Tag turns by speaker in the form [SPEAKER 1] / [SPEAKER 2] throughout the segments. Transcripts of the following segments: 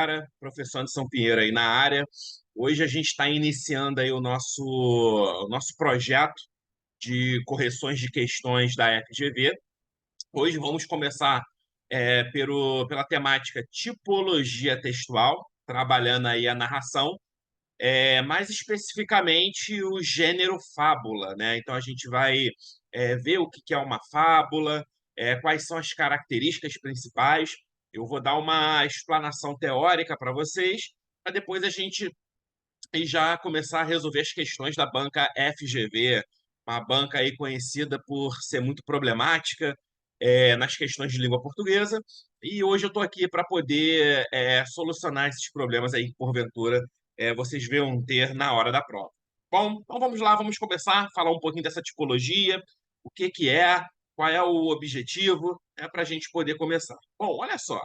[SPEAKER 1] galera, professor Anderson Pinheiro aí na área. Hoje a gente está iniciando aí o nosso projeto de correções de questões da FGV. Hoje vamos começar pela temática tipologia textual, trabalhando aí a narração, mais especificamente o gênero fábula, né? Então a gente vai ver o que que é uma fábula, quais são as características principais. Eu vou dar uma explanação teórica para vocês, para depois a gente já começar a resolver as questões da banca FGV, uma banca aí conhecida por ser muito problemática nas questões de língua portuguesa. E hoje eu estou aqui para poder solucionar esses problemas aí que, porventura, vocês venham ter na hora da prova. Bom, então vamos lá, vamos começar a falar um pouquinho dessa tipologia, o que que é, qual é o objetivo, para a gente poder começar. Bom, olha só.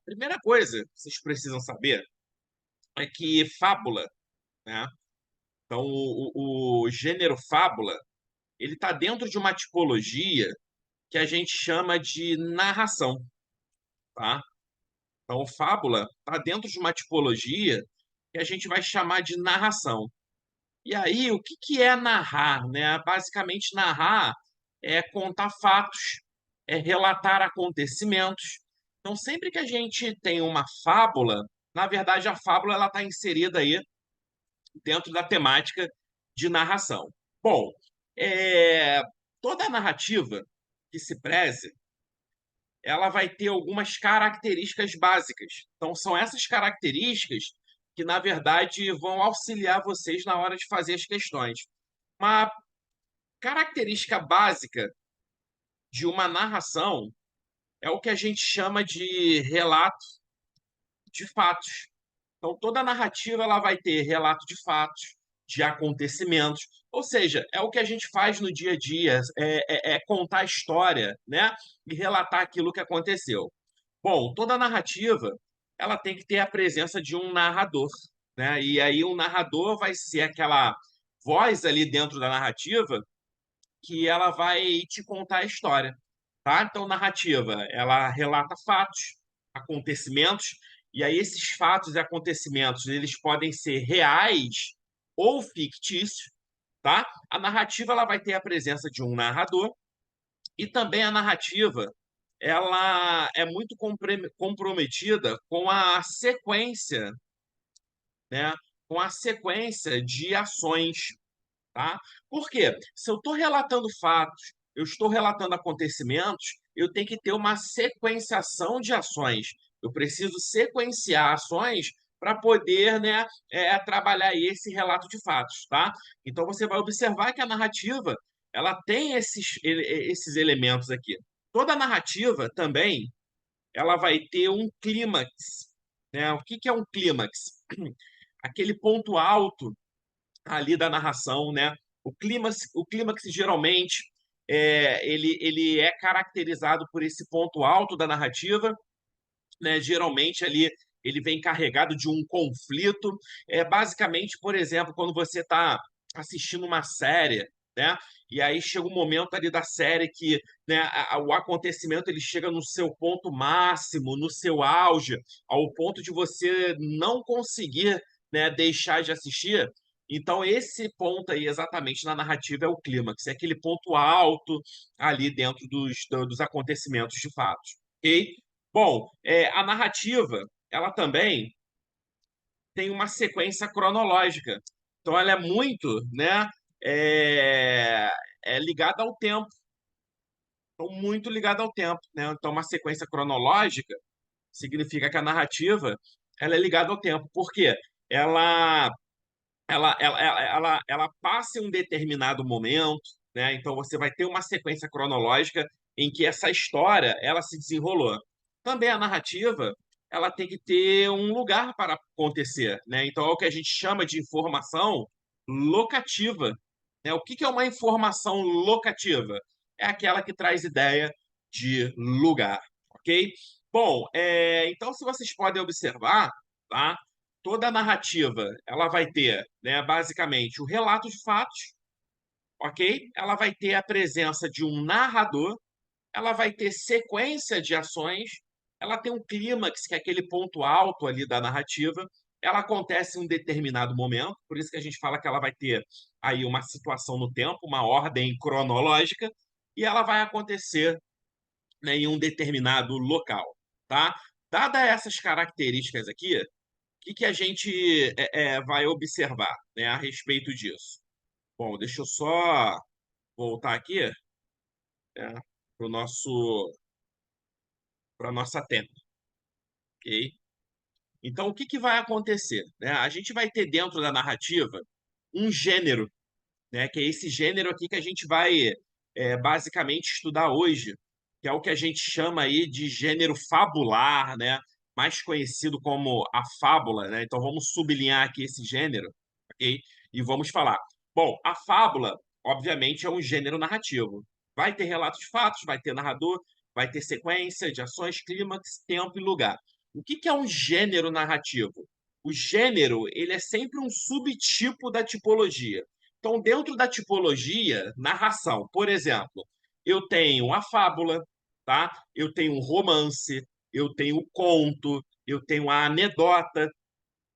[SPEAKER 1] Primeira coisa que vocês precisam saber é que fábula, né? Então, o gênero fábula, ele está dentro de uma tipologia que a gente chama de narração, tá? Então, fábula está dentro de uma tipologia que a gente vai chamar de narração. E aí, o que que é narrar, né? Basicamente, narrar é contar fatos, é relatar acontecimentos. Então, sempre que a gente tem uma fábula, na verdade, a fábula ela está inserida aí dentro da temática de narração. Bom, é, toda narrativa que se preze, ela vai ter algumas características básicas. Então, são essas características que, na verdade, vão auxiliar vocês na hora de fazer as questões. Uma característica básica de uma narração é o que a gente chama de relato de fatos. Então, toda narrativa ela vai ter relato de fatos, de acontecimentos, ou seja, é o que a gente faz no dia a dia, é contar a história, né? E relatar aquilo que aconteceu. Bom, toda narrativa ela tem que ter a presença de um narrador, né? E aí o narrador vai ser aquela voz ali dentro da narrativa que ela vai te contar a história, tá? Então, narrativa, ela relata fatos, acontecimentos, e aí esses fatos e acontecimentos, eles podem ser reais ou fictícios, tá? A narrativa, ela vai ter a presença de um narrador, e também a narrativa, ela é muito comprometida com a sequência, né? Com a sequência de ações, tá? Por quê? Se eu estou relatando fatos, eu estou relatando acontecimentos, eu tenho que ter uma sequenciação de ações. Eu preciso sequenciar ações para poder, né, trabalhar esse relato de fatos, tá? Então você vai observar que a narrativa ela tem esses elementos aqui. Toda narrativa também ela vai ter um clímax, né? O que que é um clímax? Aquele ponto alto ali da narração, né? O clímax geralmente ele é caracterizado por esse ponto alto da narrativa, né? Geralmente ali ele vem carregado de um conflito. Basicamente, por exemplo, quando você está assistindo uma série, né? E aí chega um momento ali da série que, né, o acontecimento ele chega no seu ponto máximo, no seu auge, ao ponto de você não conseguir, né, deixar de assistir. Então, esse ponto aí, exatamente na narrativa, é o clímax, é aquele ponto alto ali dentro dos acontecimentos de fato. Ok? Bom, a narrativa, ela também tem uma sequência cronológica. Então, ela é muito, né, é, ligada ao tempo. Então, muito ligada ao tempo, né? Então, uma sequência cronológica significa que a narrativa, ela é ligada ao tempo. Por quê? Ela, ela passa em um determinado momento, né? Então, você vai ter uma sequência cronológica em que essa história, ela se desenrolou. Também a narrativa, ela tem que ter um lugar para acontecer, né? Então, é o que a gente chama de informação locativa, né? O que que é uma informação locativa? É aquela que traz ideia de lugar, ok? Bom, então, se vocês podem observar, tá? Toda a narrativa, ela vai ter, né, basicamente, o relato de fatos, ok? Ela vai ter a presença de um narrador, ela vai ter sequência de ações ela tem um clímax, que é aquele ponto alto ali da narrativa, ela acontece em um determinado momento, por isso que a gente fala que ela vai ter aí uma situação no tempo, uma ordem cronológica, e ela vai acontecer, né, em um determinado local, tá? Dada essas características aqui, o que, que a gente vai observar, né, a respeito disso? Bom, deixa eu só voltar aqui, né, para a nossa tela, ok? Então, o que, que vai acontecer, né? A gente vai ter dentro da narrativa um gênero, né, que é esse gênero aqui que a gente vai basicamente estudar hoje, que é o que a gente chama aí de gênero fabular, né, mais conhecido como a fábula, né? Então vamos sublinhar aqui esse gênero, ok? E vamos falar. Bom, a fábula, obviamente, é um gênero narrativo. Vai ter relatos de fatos, vai ter narrador, vai ter sequência de ações, clímax, tempo e lugar. O que que é um gênero narrativo? O gênero, ele é sempre um subtipo da tipologia. Então, dentro da tipologia, narração, por exemplo, eu tenho a fábula, tá? Eu tenho um romance, eu tenho o conto, eu tenho a anedota,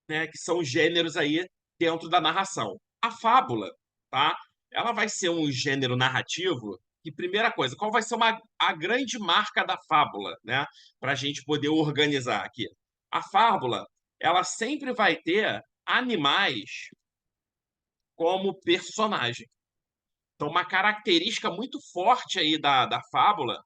[SPEAKER 1] né? Que são gêneros aí dentro da narração. A fábula, tá? Ela vai ser um gênero narrativo. E primeira coisa, qual vai ser a grande marca da fábula, né? Para a gente poder organizar aqui. A fábula, ela sempre vai ter animais como personagem. Então, uma característica muito forte aí da fábula,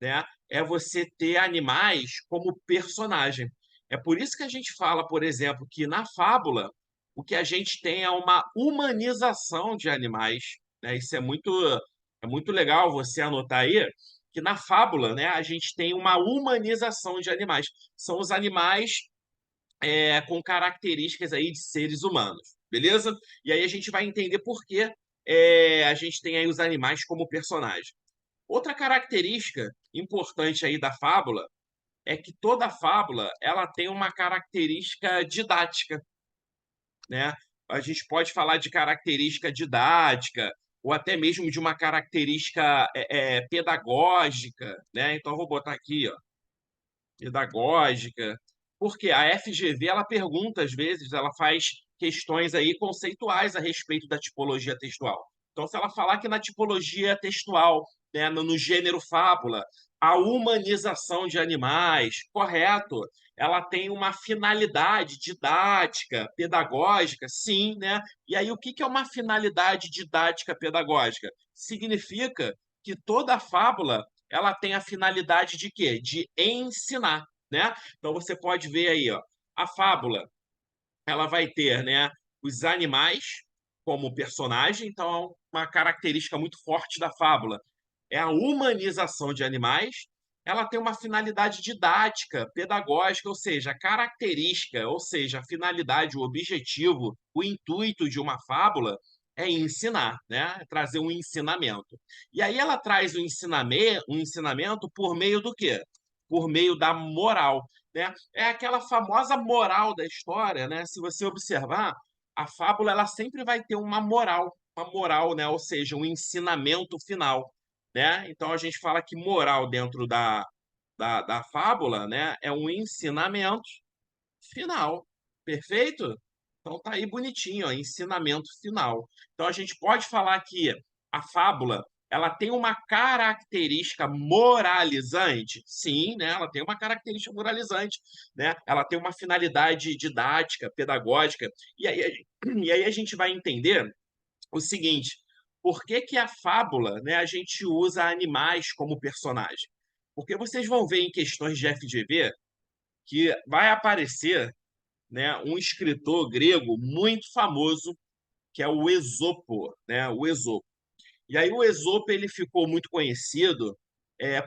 [SPEAKER 1] né, é você ter animais como personagem. É por isso que a gente fala, por exemplo, que na fábula o que a gente tem é uma humanização de animais, né? Isso é muito legal você anotar aí que na fábula, né, a gente tem uma humanização de animais. São os animais com características aí de seres humanos, beleza? E aí a gente vai entender por que a gente tem aí os animais como personagem. Outra característica importante aí da fábula é que toda fábula ela tem uma característica didática, né? A gente pode falar de característica didática ou até mesmo de uma característica pedagógica, né? Então eu vou botar aqui, ó, pedagógica, porque a FGV ela pergunta às vezes, ela faz questões aí conceituais a respeito da tipologia textual. Então, se ela falar que na tipologia textual, né, no gênero fábula, a humanização de animais, correto, ela tem uma finalidade didática, pedagógica, sim, né? E aí, o que é uma finalidade didática pedagógica? Significa que toda fábula ela tem a finalidade de quê? De ensinar, né? Então você pode ver aí, ó, a fábula, ela vai ter, né, os animais como personagem, então uma característica muito forte da fábula é a humanização de animais. Ela tem uma finalidade didática, pedagógica, ou seja, a característica, ou seja, a finalidade, o objetivo, o intuito de uma fábula é ensinar, né? É trazer um ensinamento. E aí ela traz um ensinamento por meio do quê? Por meio da moral, né? É aquela famosa moral da história, né? Se você observar, a fábula ela sempre vai ter uma moral, né? Ou seja, um ensinamento final, né? Então a gente fala que moral dentro da fábula, né, é um ensinamento final. Perfeito? Então tá aí bonitinho, ó, ensinamento final. Então a gente pode falar que a fábula ela tem uma característica moralizante? Sim, né? Ela tem uma característica moralizante, né? Ela tem uma finalidade didática, pedagógica. E aí a gente vai entender o seguinte: por que que a fábula, né, a gente usa animais como personagem? Porque vocês vão ver em questões de FGV que vai aparecer, né, um escritor grego muito famoso que é o Esopo, né, o Esopo. E aí o Esopo ele ficou muito conhecido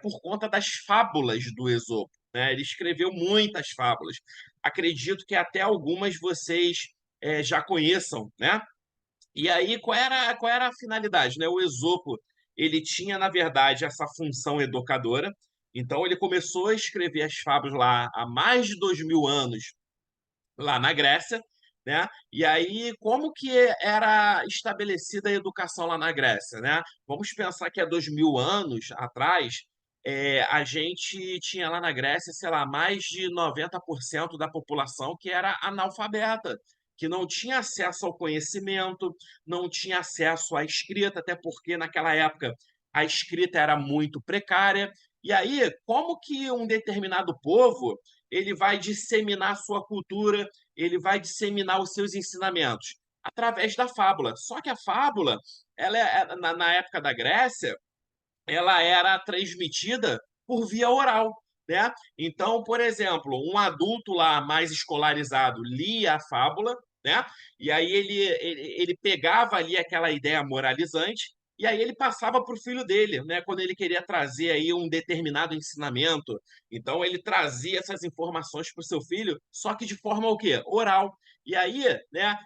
[SPEAKER 1] por conta das fábulas do Esopo, né? Ele escreveu muitas fábulas. Acredito que até algumas vocês já conheçam, né? E aí, qual era a finalidade, né? O Esopo, ele tinha, na verdade, essa função educadora. Então, ele começou a escrever as fábulas lá há mais de 2000 anos, lá na Grécia, né? E aí, como que era estabelecida a educação lá na Grécia, né? Vamos pensar que há 2000 anos atrás, a gente tinha lá na Grécia, sei lá, mais de 90% da população que era analfabeta, que não tinha acesso ao conhecimento, não tinha acesso à escrita, até porque naquela época a escrita era muito precária. E aí, como que um determinado povo ele vai disseminar a sua cultura, ele vai disseminar os seus ensinamentos? Através da fábula. Só que a fábula, na época da Grécia, ela era transmitida por via oral, né? Então, por exemplo, um adulto lá mais escolarizado lia a fábula, né? E aí ele pegava ali aquela ideia moralizante e aí ele passava para o filho dele, né? Quando ele queria trazer aí um determinado ensinamento, então ele trazia essas informações para o seu filho, só que de forma o quê? Oral. E aí, né,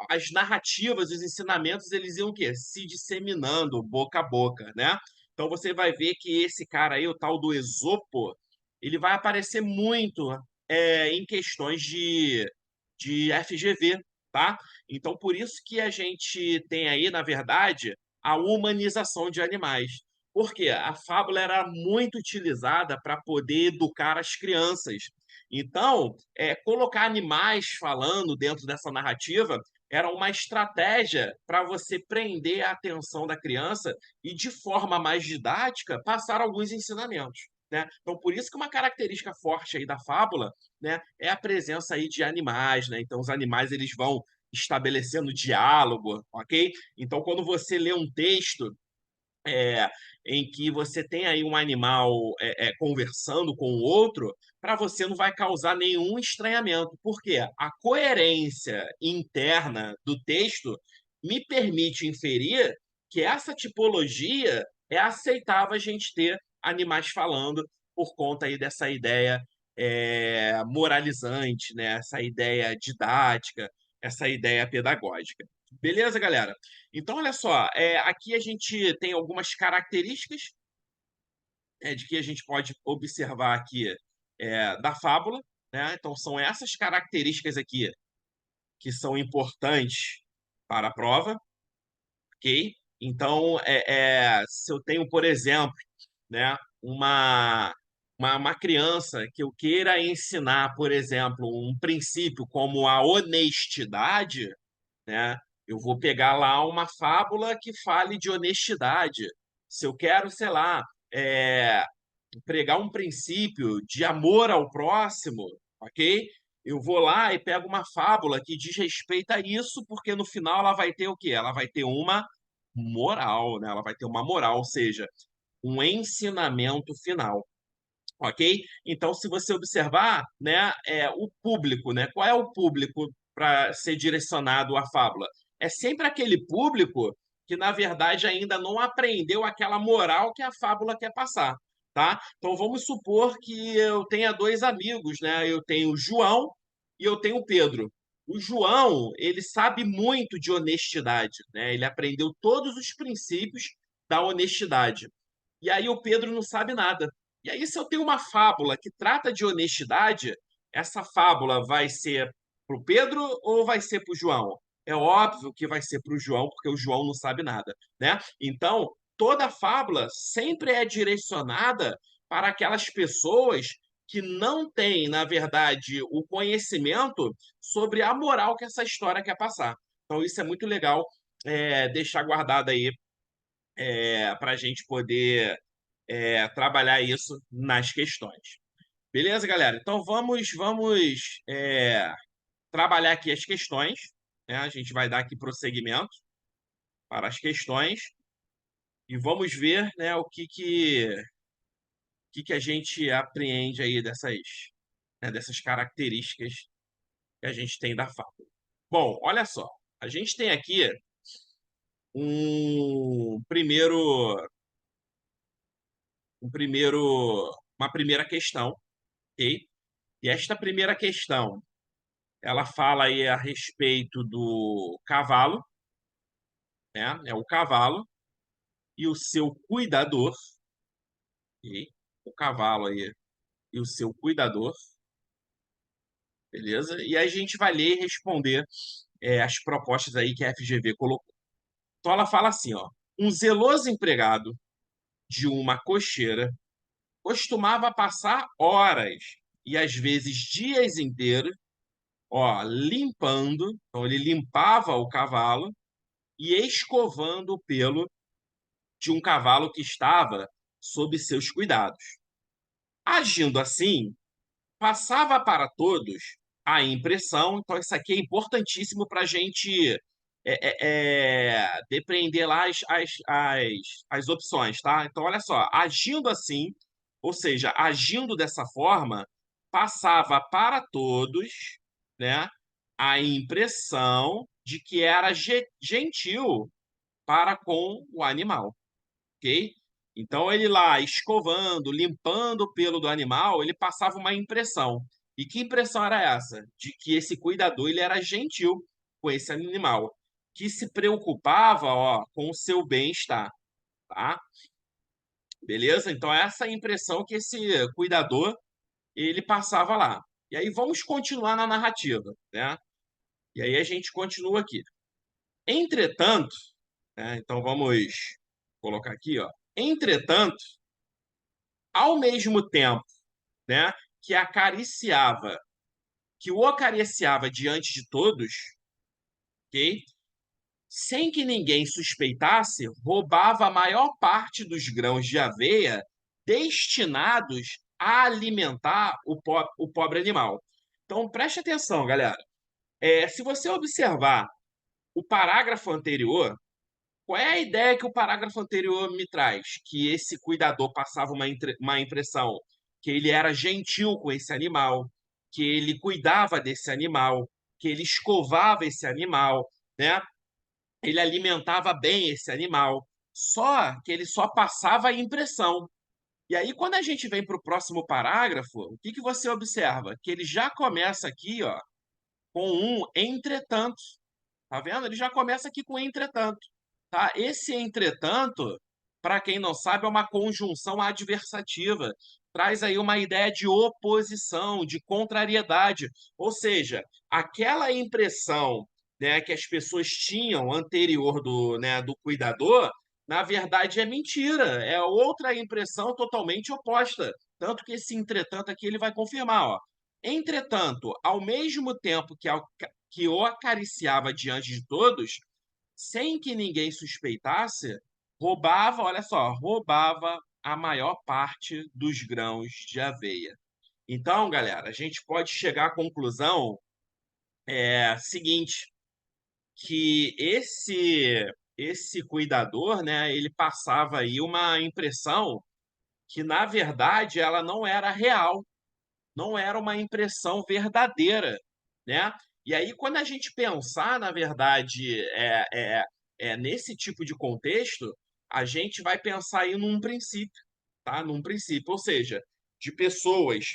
[SPEAKER 1] as narrativas, os ensinamentos, eles iam o quê? Se disseminando boca a boca, né? Então você vai ver que esse cara aí, o tal do Esopo, ele vai aparecer muito em questões de FGV, tá? Então por isso que a gente tem aí, na verdade, a humanização de animais. Porque a fábula era muito utilizada para poder educar as crianças. Então, colocar animais falando dentro dessa narrativa era uma estratégia para você prender a atenção da criança e, de forma mais didática, passar alguns ensinamentos. Né? Então, por isso que uma característica forte aí da fábula, né, é a presença aí de animais. Né? Então, os animais eles vão estabelecendo diálogo, ok? Então, quando você lê um texto é, em que você tem aí um animal conversando com o outro, para você não vai causar nenhum estranhamento, porque a coerência interna do texto me permite inferir que essa tipologia é aceitável a gente ter animais falando por conta aí dessa ideia moralizante, né? Essa ideia didática, essa ideia pedagógica. Beleza, galera? Então, olha só, aqui a gente tem algumas características de que a gente pode observar aqui da fábula, né? Então, são essas características aqui que são importantes para a prova, ok? Então, se eu tenho, por exemplo, né, uma criança que eu queira ensinar, por exemplo, um princípio como a honestidade, né? Eu vou pegar lá uma fábula que fale de honestidade. Se eu quero, sei lá, é, pregar um princípio de amor ao próximo, ok? Eu vou lá e pego uma fábula que diz respeito a isso, porque no final ela vai ter o quê? Ela vai ter uma moral, né? Ela vai ter uma moral, ou seja, um ensinamento final. Ok? Então, se você observar, né, o público, né? Qual é o público para ser direcionado à fábula? É sempre aquele público que, na verdade, ainda não aprendeu aquela moral que a fábula quer passar, tá? Então, vamos supor que eu tenha dois amigos, né? Eu tenho o João e eu tenho o Pedro. O João, ele sabe muito de honestidade, né? Ele aprendeu todos os princípios da honestidade. E aí o Pedro não sabe nada. E aí, se eu tenho uma fábula que trata de honestidade, essa fábula vai ser para o Pedro ou vai ser para o João? É óbvio que vai ser para o João, porque o João não sabe nada, né? Então, toda fábula sempre é direcionada para aquelas pessoas que não têm, na verdade, o conhecimento sobre a moral que essa história quer passar. Então, isso é muito legal deixar guardado aí para a gente poder trabalhar isso nas questões. Beleza, galera? Então vamos trabalhar aqui as questões. Né? A gente vai dar aqui prosseguimento para as questões e vamos ver, né, o que a gente apreende aí dessas características que a gente tem da fábula. Bom, olha só. A gente tem aqui um primeiro, uma primeira questão, ok? E esta primeira questão ela fala aí a respeito do cavalo, né? É o cavalo e o seu cuidador, ok? O cavalo aí e o seu cuidador, beleza? E aí a gente vai ler e responder as propostas aí que a FGV colocou. Então ela fala assim, ó, um zeloso empregado de uma cocheira, costumava passar horas e às vezes dias inteiros, ó, limpando. Então ele limpava o cavalo e escovando o pelo de um cavalo que estava sob seus cuidados. Agindo assim, passava para todos a impressão. Então isso aqui é importantíssimo para a gente depreender lá as opções, tá? Então olha só, agindo assim, ou seja, agindo dessa forma, passava para todos, né, a impressão de que era gentil para com o animal, ok? Então ele lá escovando, limpando o pelo do animal, ele passava uma impressão. E que impressão era essa? De que esse cuidador ele era gentil com esse animal, que se preocupava, ó, com o seu bem-estar, tá? Beleza? Então essa é a impressão que esse cuidador ele passava lá. E aí vamos continuar na narrativa, né? E aí a gente continua aqui. Entretanto, né? Então vamos colocar aqui, ó. Entretanto, ao mesmo tempo, né, que acariciava, que o acariciava diante de todos, ok? Sem que ninguém suspeitasse, roubava a maior parte dos grãos de aveia destinados a alimentar o pobre animal. Então, preste atenção, galera. Se você observar o parágrafo anterior, qual é a ideia que o parágrafo anterior me traz? Que esse cuidador passava uma impressão que ele era gentil com esse animal, que ele cuidava desse animal, que ele escovava esse animal, né? Ele alimentava bem esse animal. Só que ele só passava a impressão. E aí, quando a gente vem para o próximo parágrafo, o que que você observa? Que ele já começa aqui, ó, com um entretanto. Tá vendo? Ele já começa aqui com entretanto, tá? Esse entretanto, para quem não sabe, é uma conjunção adversativa. Traz aí uma ideia de oposição, de contrariedade. Ou seja, aquela impressão, né, que as pessoas tinham anterior do cuidador, na verdade é mentira. É outra impressão totalmente oposta. Tanto que esse entretanto aqui ele vai confirmar, ó. Entretanto, ao mesmo tempo que o acariciava diante de todos, sem que ninguém suspeitasse, roubava, olha só, roubava a maior parte dos grãos de aveia. Então, galera, a gente pode chegar à conclusão seguinte, que esse cuidador, né, ele passava aí uma impressão que, na verdade, ela não era real, não era uma impressão verdadeira, né? E aí, quando a gente pensar, na verdade, nesse tipo de contexto, a gente vai pensar aí num princípio, tá? Num princípio, ou seja, de pessoas,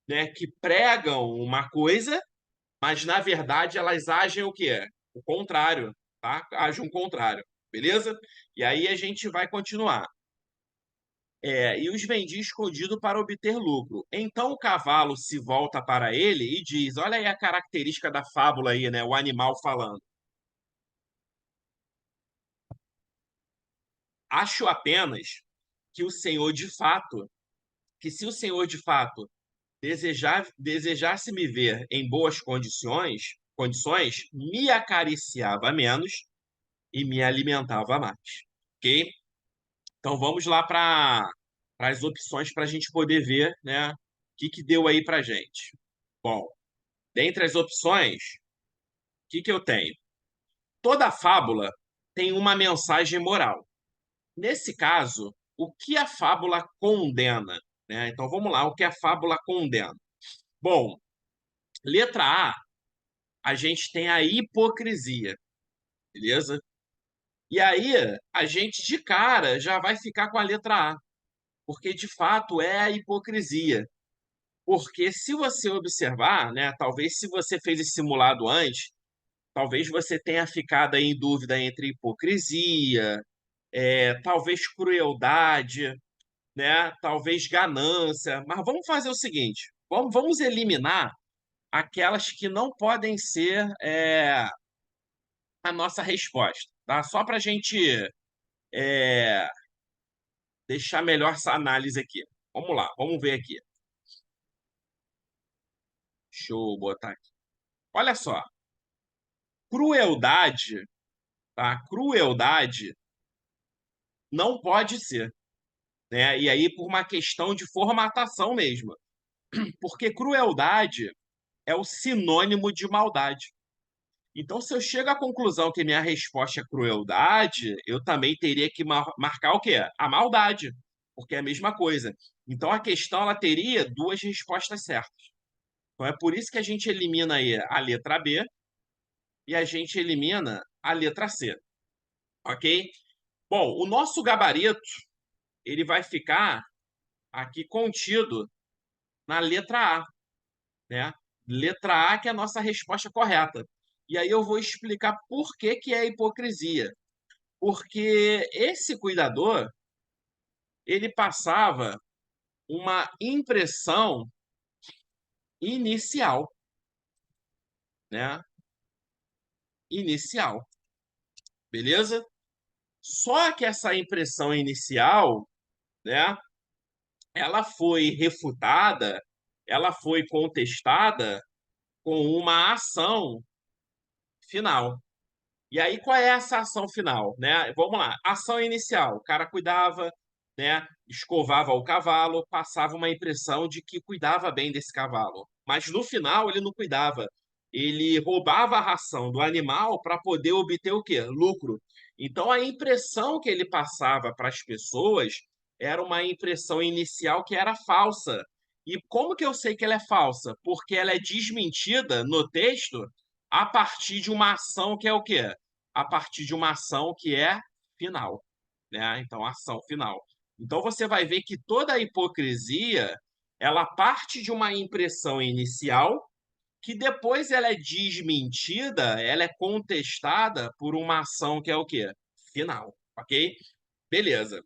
[SPEAKER 1] né, que pregam uma coisa, mas na verdade elas agem o quê? O contrário, tá? Agem o contrário, beleza? E aí a gente vai continuar. E os vendia escondido para obter lucro. Então o cavalo se volta para ele e diz: olha aí a característica da fábula aí, né? O animal falando. Acho apenas que o senhor de fato, que se o senhor de fato desejasse me ver em boas condições, me acariciava menos e me alimentava mais. Ok? Então vamos lá para as opções para a gente poder ver, né? O que deu aí para gente. Bom, dentre as opções, que eu tenho? Toda fábula tem uma mensagem moral. Nesse caso, o que a fábula condena? Né? Então vamos lá, o que a fábula condena? Bom, letra a gente tem a hipocrisia, beleza? E aí, a gente de cara já vai ficar com a letra A, porque de fato é a hipocrisia. Porque se você observar, né, talvez se você fez esse simulado antes, talvez você tenha ficado aí em dúvida entre hipocrisia, talvez crueldade, né, talvez ganância. Mas vamos fazer o seguinte: vamos eliminar aquelas que não podem ser a nossa resposta, tá? Só para a gente deixar melhor essa análise aqui. Vamos lá, vamos ver aqui. Deixa eu botar aqui. Olha só, crueldade, tá? Crueldade não pode ser, né? E aí por uma questão de formatação mesmo. Porque crueldade é o sinônimo de maldade. Então, se eu chego à conclusão que minha resposta é crueldade, eu também teria que marcar o quê? A maldade, porque é a mesma coisa. Então, a questão ela teria duas respostas certas. Então, é por isso que a gente elimina aí a letra B e a gente elimina a letra C, ok? Bom, o nosso gabarito ele vai ficar aqui contido na letra A, né? Letra A que é a nossa resposta correta. E aí eu vou explicar por que que é hipocrisia. Porque esse cuidador, ele passava uma impressão inicial, né? Inicial, beleza? Só que essa impressão inicial, né? Ela foi refutada, ela foi contestada com uma ação final. E aí, qual é essa ação final, né? Vamos lá. Ação inicial, o cara cuidava, né? Escovava o cavalo, passava uma impressão de que cuidava bem desse cavalo. Mas no final ele não cuidava. Ele roubava a ração do animal para poder obter o quê? Lucro. Então a impressão que ele passava para as pessoas era uma impressão inicial que era falsa. E como que eu sei que ela é falsa? Porque ela é desmentida no texto a partir de uma ação que é o quê? A partir de uma ação que é final, né? Então, ação final. Então, você vai ver que toda a hipocrisia, ela parte de uma impressão inicial que depois ela é desmentida, ela é contestada por uma ação que é o quê? Final, ok? Beleza.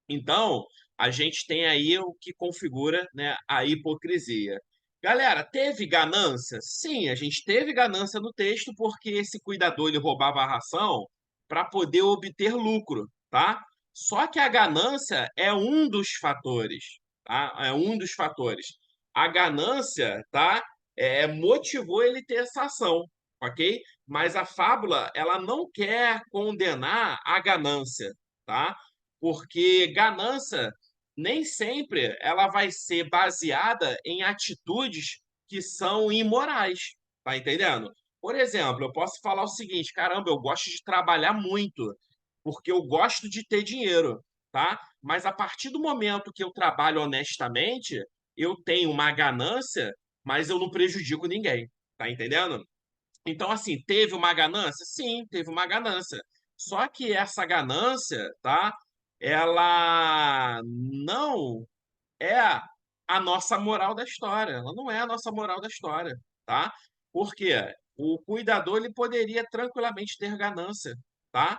[SPEAKER 1] Então, a gente tem aí o que configura, né, a hipocrisia. Galera, teve ganância? Sim, a gente teve ganância no texto porque esse cuidador ele roubava a ração para poder obter lucro, tá? Só que a ganância é um dos fatores, tá? É um dos fatores. A ganância, tá? Motivou ele ter essa ação, ok? Mas a fábula, ela não quer condenar a ganância, tá? Porque ganância nem sempre ela vai ser baseada em atitudes que são imorais, tá entendendo? Por exemplo, eu posso falar o seguinte, caramba, eu gosto de trabalhar muito, porque eu gosto de ter dinheiro, tá? Mas a partir do momento que eu trabalho honestamente, eu tenho uma ganância, mas eu não prejudico ninguém, tá entendendo? Então, assim, teve uma ganância? Sim, teve uma ganância. Só que essa ganância, tá? Ela não é a nossa moral da história. Ela não é a nossa moral da história, tá? Por quê? O cuidador ele poderia tranquilamente ter ganância, tá?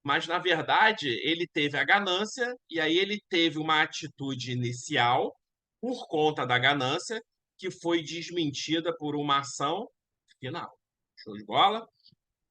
[SPEAKER 1] Mas na verdade ele teve a ganância e aí ele teve uma atitude inicial por conta da ganância que foi desmentida por uma ação final. Show de bola?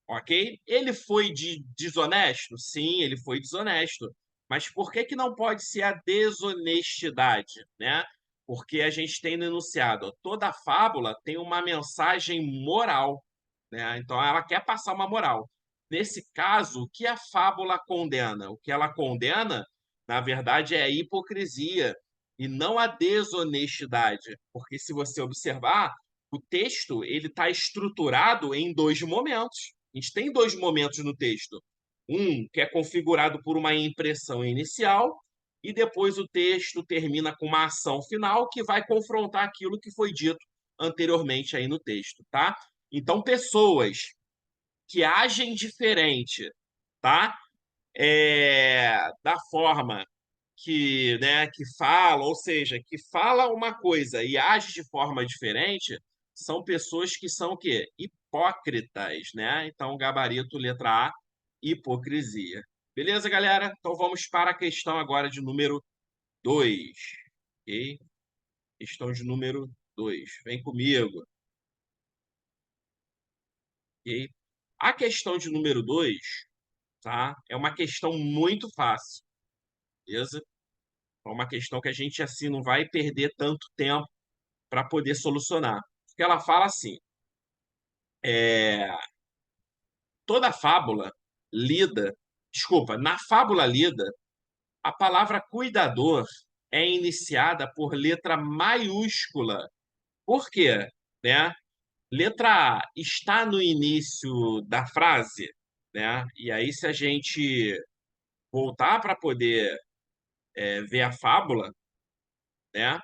[SPEAKER 1] Ok? Ele foi desonesto? Sim, ele foi desonesto. Mas por que que não pode ser a desonestidade, né? Porque a gente tem no enunciado, ó, toda fábula tem uma mensagem moral, né? Então ela quer passar uma moral. Nesse caso, o que a fábula condena? O que ela condena, na verdade, é a hipocrisia e não a desonestidade. Porque se você observar, o texto ele está estruturado em dois momentos. A gente tem dois momentos no texto. Um que é configurado por uma impressão inicial e depois o texto termina com uma ação final que vai confrontar aquilo que foi dito anteriormente aí no texto, tá? Então, pessoas que agem diferente, tá? Da forma que, né, que fala, ou seja, que fala uma coisa e age de forma diferente, são pessoas que são o quê? Hipócritas, né? Então, gabarito letra A, hipocrisia. Beleza, galera? Então vamos para a questão agora de número 2. Ok? Questão de número 2. Vem comigo. Ok? A questão de número 2, tá? É uma questão muito fácil. Beleza? É uma questão que a gente assim não vai perder tanto tempo para poder solucionar. Porque ela fala assim: é, toda fábula lida, desculpa, na fábula lida, a palavra cuidador é iniciada por letra maiúscula. Por quê? Né? Letra A está no início da frase, né? E aí, se a gente voltar para poder ver a fábula, né?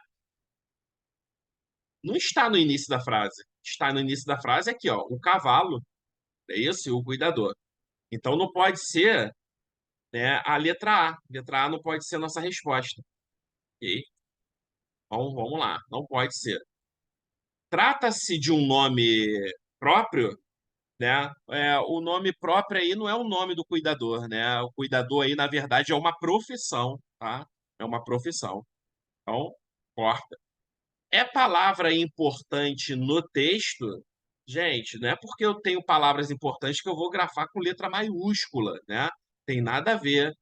[SPEAKER 1] Não está no início da frase. Está no início da frase aqui, ó, o cavalo, é isso? E o cuidador. Então não pode ser, né, a letra A. Letra A não pode ser a nossa resposta. Ok? Então vamos lá, não pode ser. Trata-se de um nome próprio, né? O nome próprio aí não é o nome do cuidador, né? O cuidador aí, na verdade, é uma profissão, tá? É uma profissão. Então, corta. É palavra importante no texto? Gente, não é porque eu tenho palavras importantes que eu vou grafar com letra maiúscula, né? Tem nada a ver.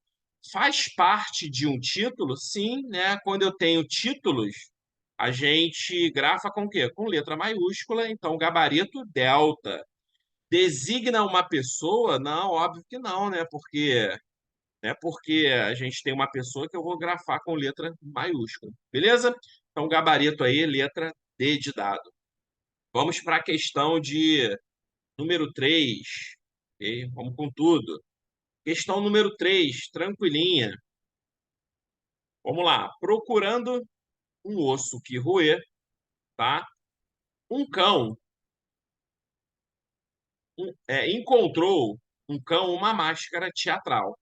[SPEAKER 1] Faz parte de um título? Sim, né? Quando eu tenho títulos, a gente grafa com o quê? Com letra maiúscula, então gabarito delta. Designa uma pessoa? Não, óbvio que não, né? Porque a gente tem uma pessoa que eu vou grafar com letra maiúscula. Beleza? Então, gabarito aí, letra D de dado. Vamos para a questão de número 3. Ok? Vamos com tudo. Questão número 3, tranquilinha. Vamos lá. Procurando um osso que roer, tá? Um cão encontrou um cão uma máscara teatral.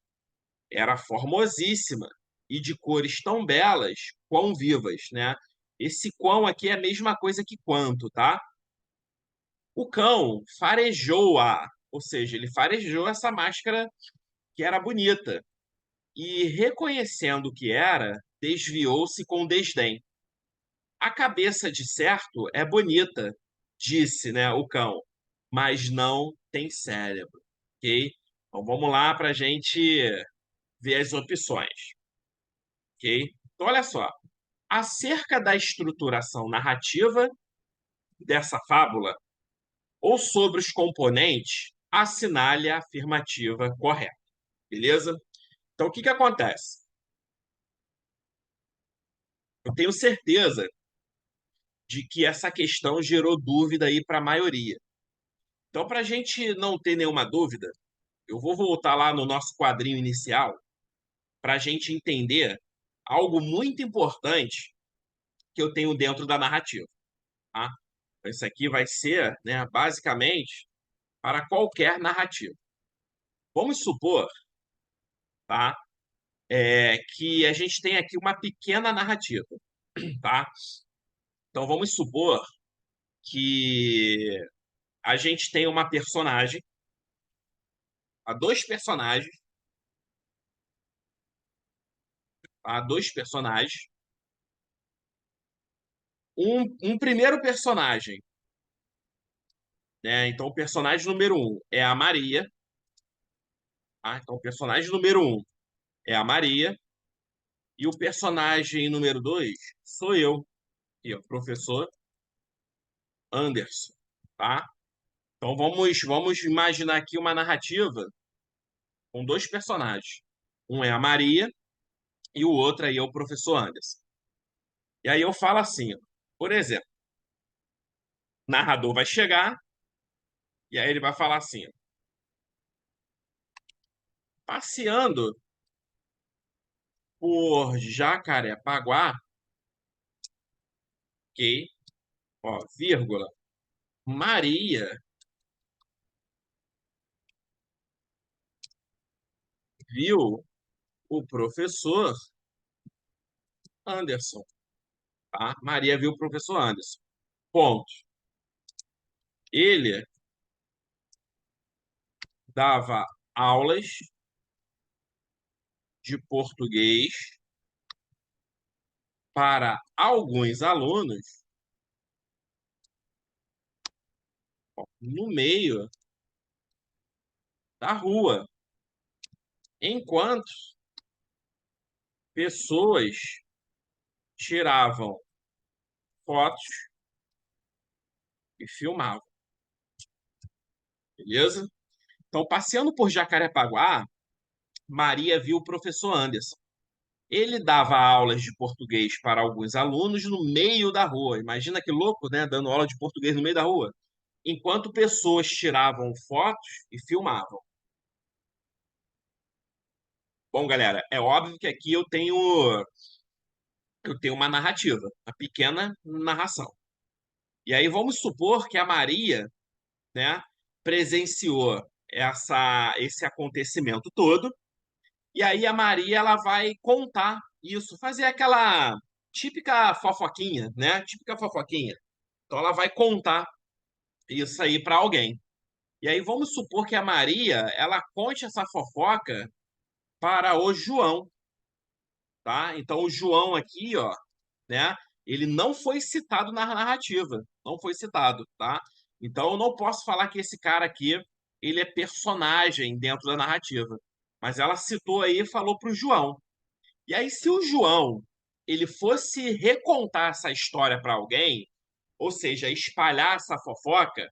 [SPEAKER 1] Era formosíssima e de cores tão belas quão vivas, né? Esse quão aqui é a mesma coisa que quanto, tá? O cão farejou-a, ou seja, ele farejou essa máscara que era bonita e, reconhecendo o que era, desviou-se com desdém. A cabeça, de certo, é bonita, disse, né, o cão, mas não tem cérebro, ok? Então vamos lá para a gente ver as opções, ok? Então olha só, acerca da estruturação narrativa dessa fábula ou sobre os componentes, assinale a afirmativa correta, beleza? Então o que que acontece? Eu tenho certeza de que essa questão gerou dúvida aí para a maioria. Então, para a gente não ter nenhuma dúvida, eu vou voltar lá no nosso quadrinho inicial para a gente entender algo muito importante que eu tenho dentro da narrativa. Tá? Então, isso aqui vai ser, né, basicamente, para qualquer narrativa. Vamos supor, tá, que a gente tem aqui uma pequena narrativa. Tá? Então, vamos supor que a gente tem uma personagem, há dois personagens, tá? Dois personagens. Um primeiro personagem, né? Então, o personagem número um é a Maria. Tá? Então, o personagem número um é a Maria. E o personagem número dois sou eu, que é o professor Anderson. Tá? Então, vamos imaginar aqui uma narrativa com dois personagens. Um é a Maria e o outro aí é o professor Anderson. E aí eu falo assim, ó, por exemplo, o narrador vai chegar e aí ele vai falar assim, ó, passeando por Jacarepaguá, ok? Ó, vírgula, Maria viu o professor Anderson, tá? Maria viu o professor Anderson. Ponto. Ele dava aulas de português para alguns alunos no meio da rua, enquanto pessoas tiravam fotos e filmavam, beleza? Então, passeando por Jacarepaguá, Maria viu o professor Anderson. Ele dava aulas de português para alguns alunos no meio da rua. Imagina que louco, né? Dando aula de português no meio da rua. Enquanto pessoas tiravam fotos e filmavam. Bom, galera, é óbvio que aqui eu tenho uma narrativa, uma pequena narração. E aí vamos supor que a Maria, né, presenciou esse acontecimento todo. E aí a Maria ela vai contar isso, fazer aquela típica fofoquinha, né? Típica fofoquinha. Então ela vai contar isso aí para alguém. E aí vamos supor que a Maria ela conte essa fofoca para o João, tá? Então o João aqui, ó, né? Ele não foi citado na narrativa, não foi citado, tá? Então eu não posso falar que esse cara aqui ele é personagem dentro da narrativa, mas ela citou aí e falou para o João. E aí se o João ele fosse recontar essa história para alguém, ou seja, espalhar essa fofoca,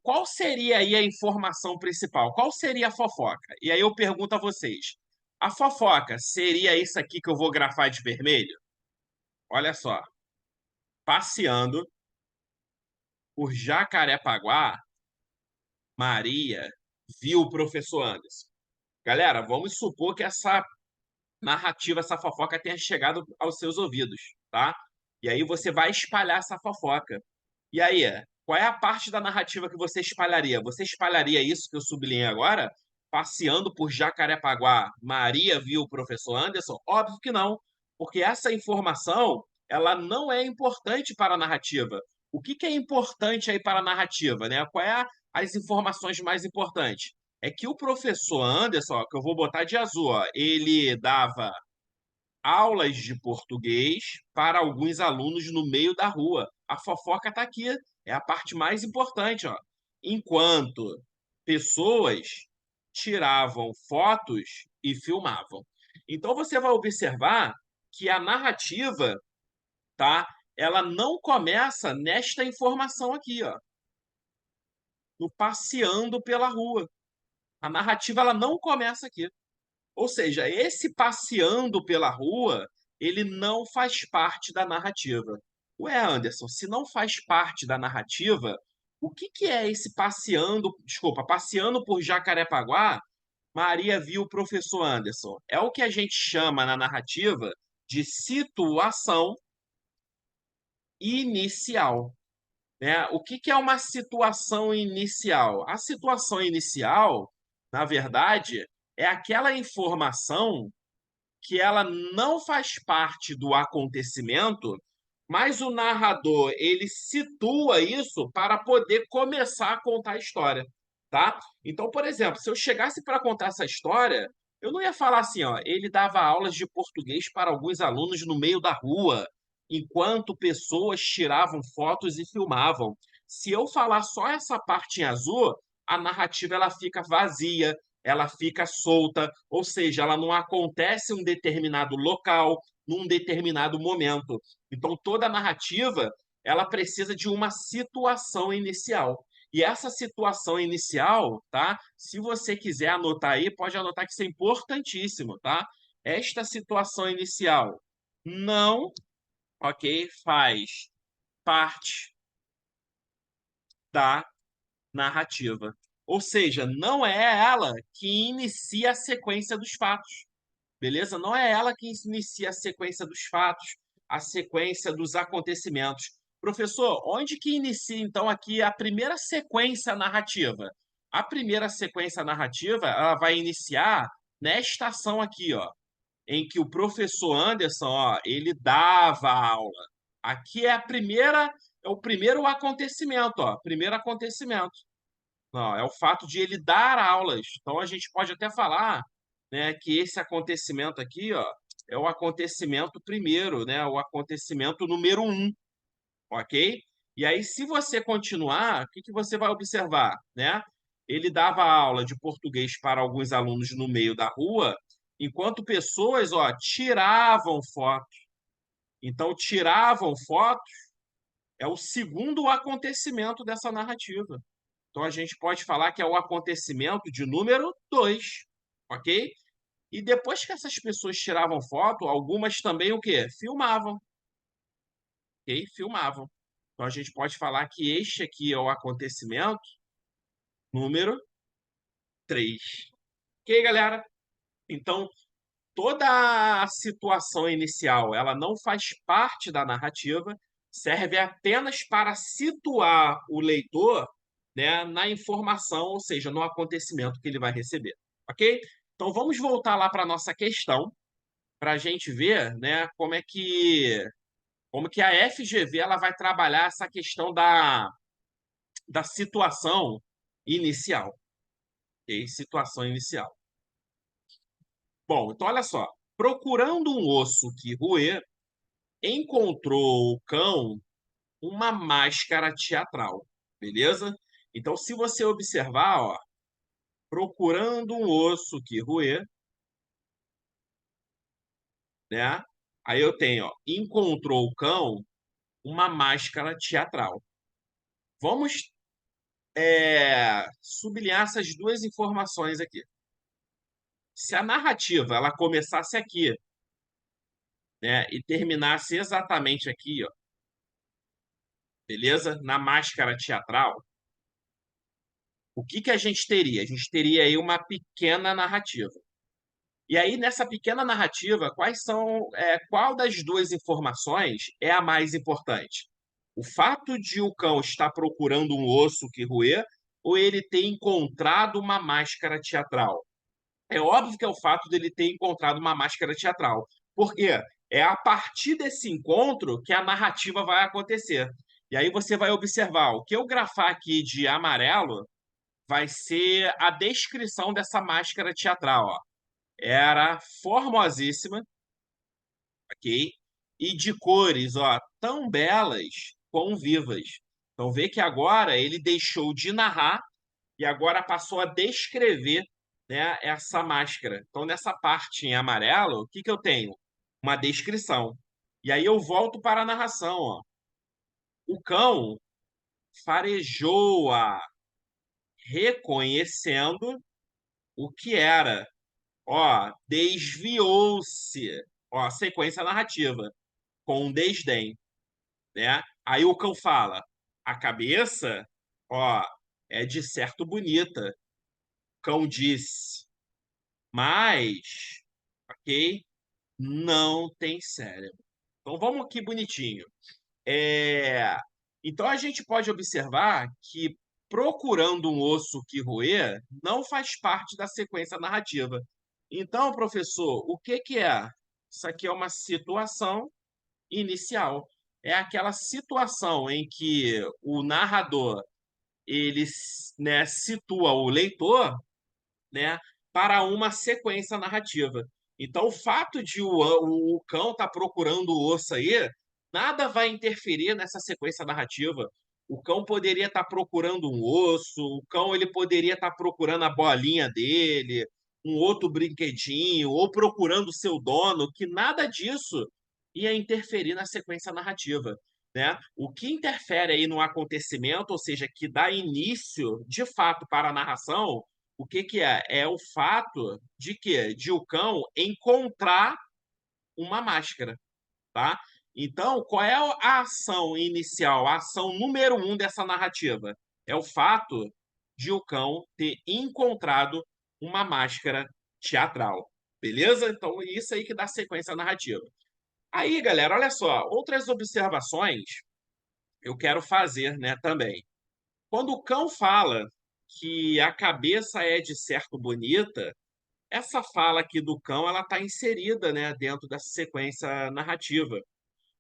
[SPEAKER 1] qual seria aí a informação principal? Qual seria a fofoca? E aí eu pergunto a vocês: a fofoca seria isso aqui que eu vou grafar de vermelho? Olha só, passeando por Jacarepaguá, Maria viu o professor Anderson. Galera, vamos supor que essa narrativa, essa fofoca tenha chegado aos seus ouvidos, tá? E aí você vai espalhar essa fofoca. E aí, qual é a parte da narrativa que você espalharia? Você espalharia isso que eu sublinhei agora? Passeando por Jacarepaguá, Maria viu o professor Anderson? Óbvio que não, porque essa informação ela não é importante para a narrativa. O que é importante aí para a narrativa, né? Qual é as informações mais importantes? É que o professor Anderson, ó, que eu vou botar de azul, ó, ele dava aulas de português para alguns alunos no meio da rua. A fofoca está aqui, é a parte mais importante, ó. Enquanto pessoas tiravam fotos e filmavam. Então você vai observar que a narrativa, tá? Ela não começa nesta informação aqui, ó, no passeando pela rua. A narrativa ela não começa aqui. Ou seja, esse passeando pela rua, ele não faz parte da narrativa. Ué, Anderson, se não faz parte da narrativa, o que é esse passeando, desculpa, passeando por Jacarepaguá, Maria viu o professor Anderson? É o que a gente chama na narrativa de situação inicial, né? O que é uma situação inicial? A situação inicial, na verdade, é aquela informação que ela não faz parte do acontecimento, mas o narrador ele situa isso para poder começar a contar a história, tá? Então, por exemplo, se eu chegasse para contar essa história, eu não ia falar assim, ó, ele dava aulas de português para alguns alunos no meio da rua, enquanto pessoas tiravam fotos e filmavam. Se eu falar só essa parte em azul, a narrativa ela fica vazia, ela fica solta, ou seja, ela não acontece em um determinado local, num determinado momento. Então, toda narrativa, ela precisa de uma situação inicial. E essa situação inicial, tá? Se você quiser anotar aí, pode anotar que isso é importantíssimo, tá? Esta situação inicial não, ok, faz parte da narrativa. Ou seja, não é ela que inicia a sequência dos fatos, beleza? Não é ela que inicia a sequência dos fatos, a sequência dos acontecimentos. Professor, onde que inicia então aqui a primeira sequência narrativa? A primeira sequência narrativa, ela vai iniciar nesta ação aqui, ó, em que o professor Anderson, ó, ele dava aula. Aqui é o primeiro acontecimento, ó, primeiro acontecimento. Não, é o fato de ele dar aulas. Então a gente pode até falar, né, que esse acontecimento aqui, ó, é o acontecimento primeiro, né, o acontecimento número um, ok? E aí, se você continuar, o que que você vai observar, né? Ele dava aula de português para alguns alunos no meio da rua, enquanto pessoas, ó, tiravam fotos. Então, tiravam fotos, é o segundo acontecimento dessa narrativa. Então, a gente pode falar que é o acontecimento de número 2, ok? E depois que essas pessoas tiravam foto, algumas também o quê? Filmavam, ok? Filmavam. Então, a gente pode falar que este aqui é o acontecimento número 3. Ok, galera? Então, toda a situação inicial, ela não faz parte da narrativa, serve apenas para situar o leitor, né, na informação, ou seja, no acontecimento que ele vai receber, ok? Então vamos voltar lá para a nossa questão, para a gente ver, né, como que a FGV ela vai trabalhar essa questão da situação inicial, ok? Situação inicial. Bom, então olha só. Procurando um osso que roer, encontrou o cão uma máscara teatral, beleza? Então, se você observar, ó, procurando um osso que roer, né? Aí eu tenho, ó, encontrou o cão uma máscara teatral. Vamos sublinhar essas duas informações aqui. Se a narrativa ela começasse aqui, né, e terminasse exatamente aqui, ó, beleza? Na máscara teatral, o que que a gente teria? A gente teria aí uma pequena narrativa. E aí, nessa pequena narrativa, qual das duas informações é a mais importante? O fato de o cão estar procurando um osso que roer ou ele ter encontrado uma máscara teatral? É óbvio que é o fato dele ter encontrado uma máscara teatral. Por quê? É a partir desse encontro que a narrativa vai acontecer. E aí você vai observar, o que eu grafar aqui de amarelo vai ser a descrição dessa máscara teatral, ó. Era formosíssima, ok? E de cores, ó, tão belas quão vivas. Então vê que agora ele deixou de narrar e agora passou a descrever, né, essa máscara. Então nessa parte em amarelo, o que que eu tenho? Uma descrição. E aí eu volto para a narração, ó. O cão farejou-a, reconhecendo o que era. Ó, desviou-se. Ó, sequência narrativa. Com desdém, né? Aí o cão fala: a cabeça, ó, é de certo bonita. O cão disse, mas, ok, não tem cérebro. Então vamos aqui bonitinho. É... Então a gente pode observar que procurando um osso que roer não faz parte da sequência narrativa. Então, professor, o que que é? Isso aqui é uma situação inicial. É aquela situação em que o narrador ele, né, situa o leitor, né, para uma sequência narrativa. Então, o fato de o cão estar procurando o osso aí, nada vai interferir nessa sequência narrativa. O cão poderia estar procurando um osso, o cão ele poderia estar procurando a bolinha dele, um outro brinquedinho, ou procurando o seu dono, que nada disso ia interferir na sequência narrativa. Né? O que interfere aí no acontecimento, ou seja, que dá início de fato para a narração, o que que é? É o fato de que de o cão encontrar uma máscara, tá? Então, qual é a ação inicial, a ação número 1 dessa narrativa? É o fato de o cão ter encontrado uma máscara teatral, beleza? Então, isso aí que dá sequência narrativa. Aí, galera, olha só, outras observações eu quero fazer, né, também. Quando o cão fala que a cabeça é de certo bonita, essa fala aqui do cão ela está inserida, né, dentro dessa sequência narrativa.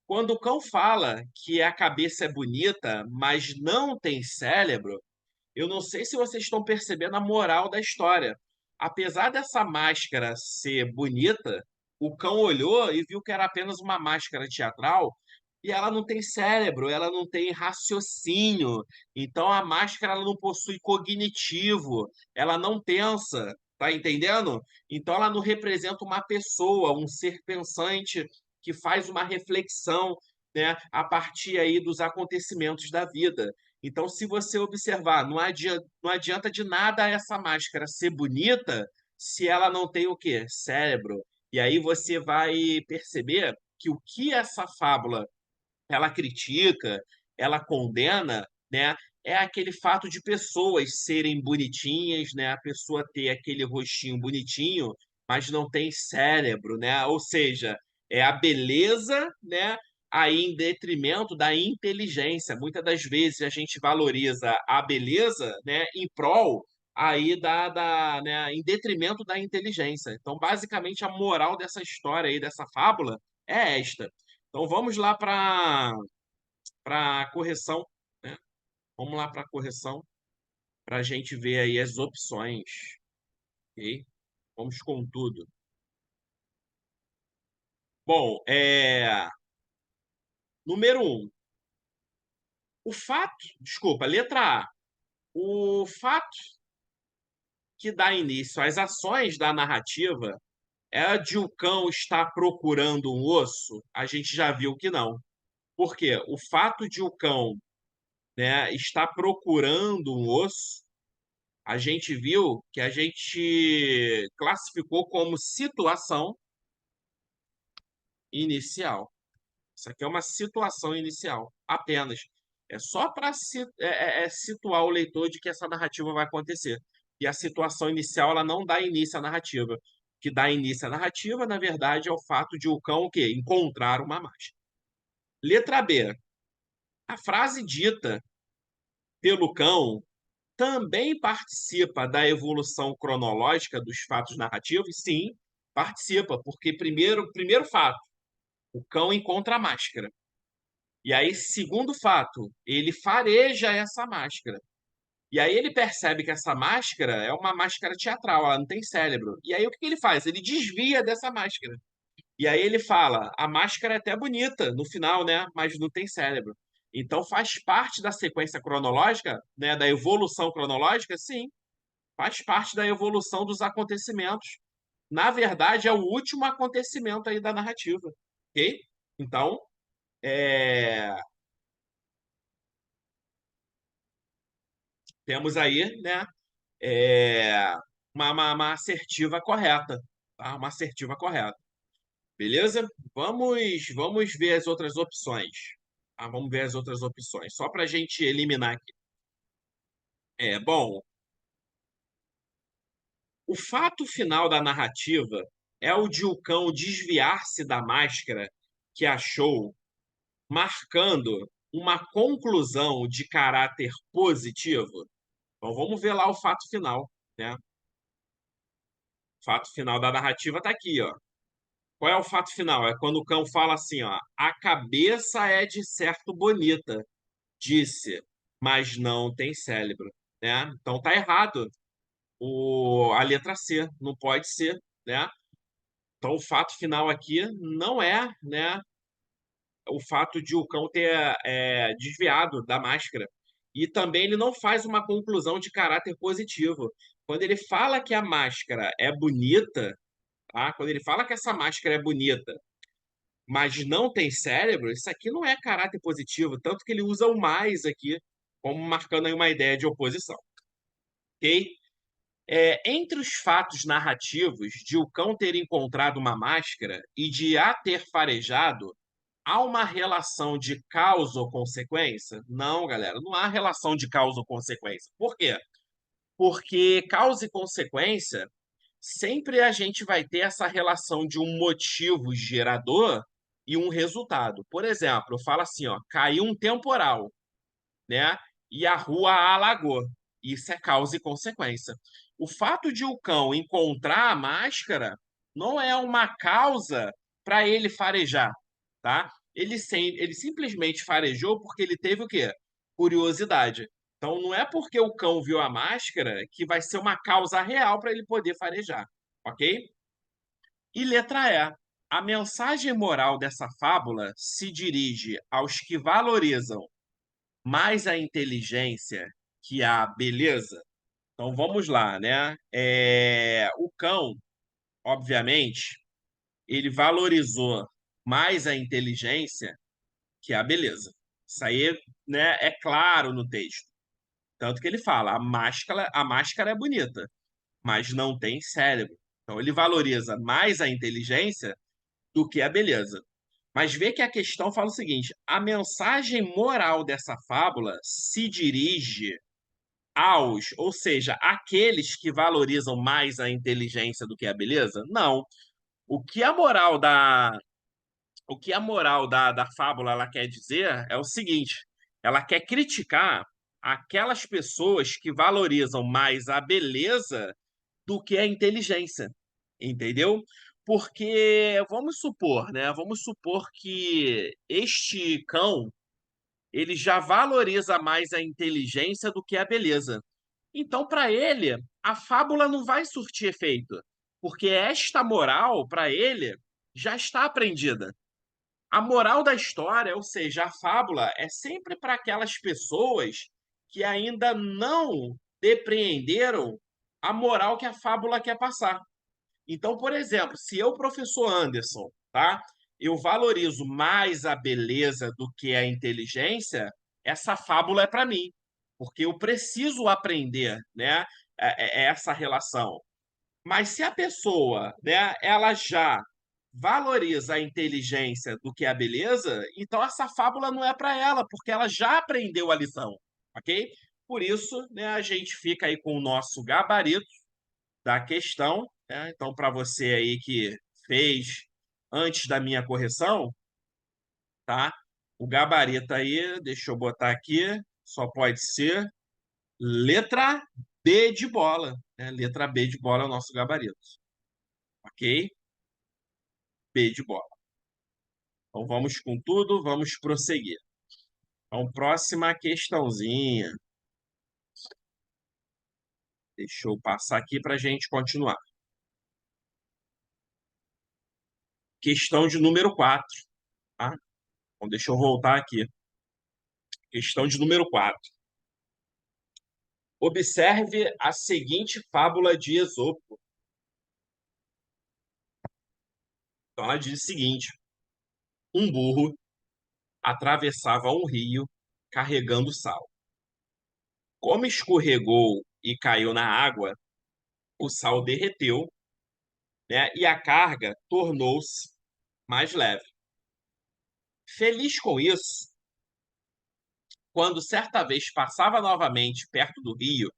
[SPEAKER 1] Quando o cão fala que a cabeça é bonita, mas não tem cérebro, eu não sei se vocês estão percebendo a moral da história. Apesar dessa máscara ser bonita, o cão olhou e viu que era apenas uma máscara teatral e ela não tem cérebro, ela não tem raciocínio. Então a máscara ela não possui cognitivo, ela não pensa, tá entendendo? Então ela não representa uma pessoa, um ser pensante. que faz uma reflexão, né, a partir aí dos acontecimentos da vida. Então, se você observar, não adianta de nada essa máscara ser bonita se ela não tem o quê? Cérebro. E aí você vai perceber que o que essa fábula ela critica, ela condena, né? É aquele fato de pessoas serem bonitinhas, né? A pessoa ter aquele rostinho bonitinho, mas não tem cérebro, né? Ou seja, é a beleza, né? Aí em detrimento da inteligência. Muitas das vezes a gente valoriza a beleza, né? Em prol aí né? Em detrimento da inteligência. Então, basicamente, a moral dessa história aí, dessa fábula, é esta. Então vamos lá para a correção, né? Vamos lá para a correção para a gente ver aí as opções, ok? Vamos com tudo. Bom, número um, desculpa, letra A. O fato que dá início às ações da narrativa é de o cão estar procurando um osso, a gente já viu que não. Por quê? O fato de o cão, né, estar procurando um osso a gente viu que a gente classificou como situação inicial. Isso aqui é uma situação inicial, apenas. É só para situar o leitor de que essa narrativa vai acontecer. E a situação inicial ela não dá início à narrativa. O que dá início à narrativa, na verdade, é o fato de o cão o quê? Encontrar uma marcha. Letra B. A frase dita pelo cão também participa da evolução cronológica dos fatos narrativos? Sim, participa, porque primeiro fato, o cão encontra a máscara. E aí, segundo fato, ele fareja essa máscara. E aí ele percebe que essa máscara é uma máscara teatral, ela não tem cérebro. E aí o que ele faz? Ele desvia dessa máscara. E aí ele fala: a máscara é até bonita no final, né? Mas não tem cérebro. Então faz parte da sequência cronológica, né? Da evolução cronológica, sim, faz parte da evolução dos acontecimentos. Na verdade, é o último acontecimento aí da narrativa, ok? Então, é, temos aí, né, é, uma assertiva correta, tá? Uma assertiva correta, beleza? Vamos ver as outras opções. Tá? Vamos ver as outras opções, só para a gente eliminar aqui. Bom, o fato final da narrativa é o de o cão desviar-se da máscara que achou marcando uma conclusão de caráter positivo. Então vamos ver lá o fato final, né? O fato final da narrativa está aqui, ó. Qual é o fato final? É quando o cão fala assim, ó: a cabeça é de certo bonita, disse, mas não tem cérebro, né? Então tá errado a letra C, não pode ser, né? Então o fato final aqui não é, né, o fato de o cão ter desviado da máscara. E também ele não faz uma conclusão de caráter positivo. Quando ele fala que a máscara é bonita, tá? Quando ele fala que essa máscara é bonita, mas não tem cérebro, isso aqui não é caráter positivo, tanto que ele usa o mais aqui, como marcando aí uma ideia de oposição. Ok? Entre os fatos narrativos de o cão ter encontrado uma máscara e de a ter farejado, há uma relação de causa ou consequência? Não, galera, não há relação de causa ou consequência. Por quê? Porque causa e consequência, sempre a gente vai ter essa relação de um motivo gerador e um resultado. Por exemplo, eu falo assim, ó, caiu um temporal, né? E a rua alagou. Isso é causa e consequência. O fato de o cão encontrar a máscara não é uma causa para ele farejar, tá? Ele simplesmente farejou porque ele teve o quê? Curiosidade. Então não é porque o cão viu a máscara que vai ser uma causa real para ele poder farejar, ok? E letra E. A mensagem moral dessa fábula se dirige aos que valorizam mais a inteligência que a beleza. Então vamos lá, né? O cão, obviamente, ele valorizou mais a inteligência, que é a beleza. Isso aí, né, é claro no texto. Tanto que ele fala, a máscara é bonita, mas não tem cérebro. Então ele valoriza mais a inteligência do que a beleza. Mas vê que a questão fala o seguinte: a mensagem moral dessa fábula se dirige aos, ou seja, aqueles que valorizam mais a inteligência do que a beleza? Não. O que a moral da, o que a moral da fábula ela quer dizer é o seguinte: ela quer criticar aquelas pessoas que valorizam mais a beleza do que a inteligência, entendeu? Porque vamos supor, né? Vamos supor que este cão ele já valoriza mais a inteligência do que a beleza. Então, para ele, a fábula não vai surtir efeito, porque esta moral, para ele, já está aprendida. A moral da história, ou seja, a fábula, é sempre para aquelas pessoas que ainda não depreenderam a moral que a fábula quer passar. Então, por exemplo, se eu, professor Anderson, tá, eu valorizo mais a beleza do que a inteligência, essa fábula é para mim, porque eu preciso aprender, né, essa relação. Mas se a pessoa, né, ela já valoriza a inteligência do que a beleza, então essa fábula não é para ela, porque ela já aprendeu a lição, ok? Por isso, né, a gente fica aí com o nosso gabarito da questão, né? Então, para você aí que fez antes da minha correção, tá? O gabarito aí, deixa eu botar aqui, só pode ser letra B de bola, né? Letra B de bola é o nosso gabarito, ok? B de bola. Então vamos com tudo, vamos prosseguir. Então, próxima questãozinha. Deixa eu passar aqui para a gente continuar. Questão de número 4. Tá? Então, deixa eu voltar aqui. Questão de número 4. Observe a seguinte fábula de Esopo. Então, ela diz o seguinte: um burro atravessava um rio carregando sal. Como escorregou e caiu na água, o sal derreteu, né, e a carga tornou-se mais leve. Feliz com isso, quando certa vez passava novamente perto do rio,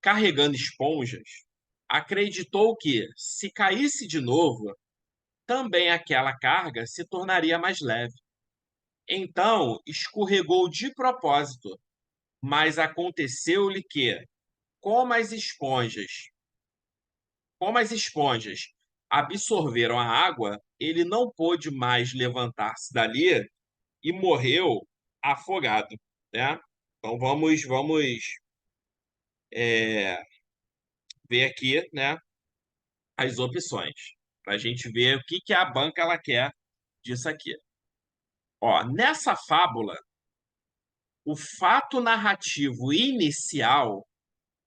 [SPEAKER 1] carregando esponjas, acreditou que, se caísse de novo, também aquela carga se tornaria mais leve. Então escorregou de propósito, mas aconteceu-lhe que, como as esponjas, como as esponjas absorveram a água, ele não pôde mais levantar-se dali e morreu afogado, né? Então vamos ver aqui, né, as opções para a gente ver o que que a banca ela quer disso aqui. Ó, nessa fábula, o fato narrativo inicial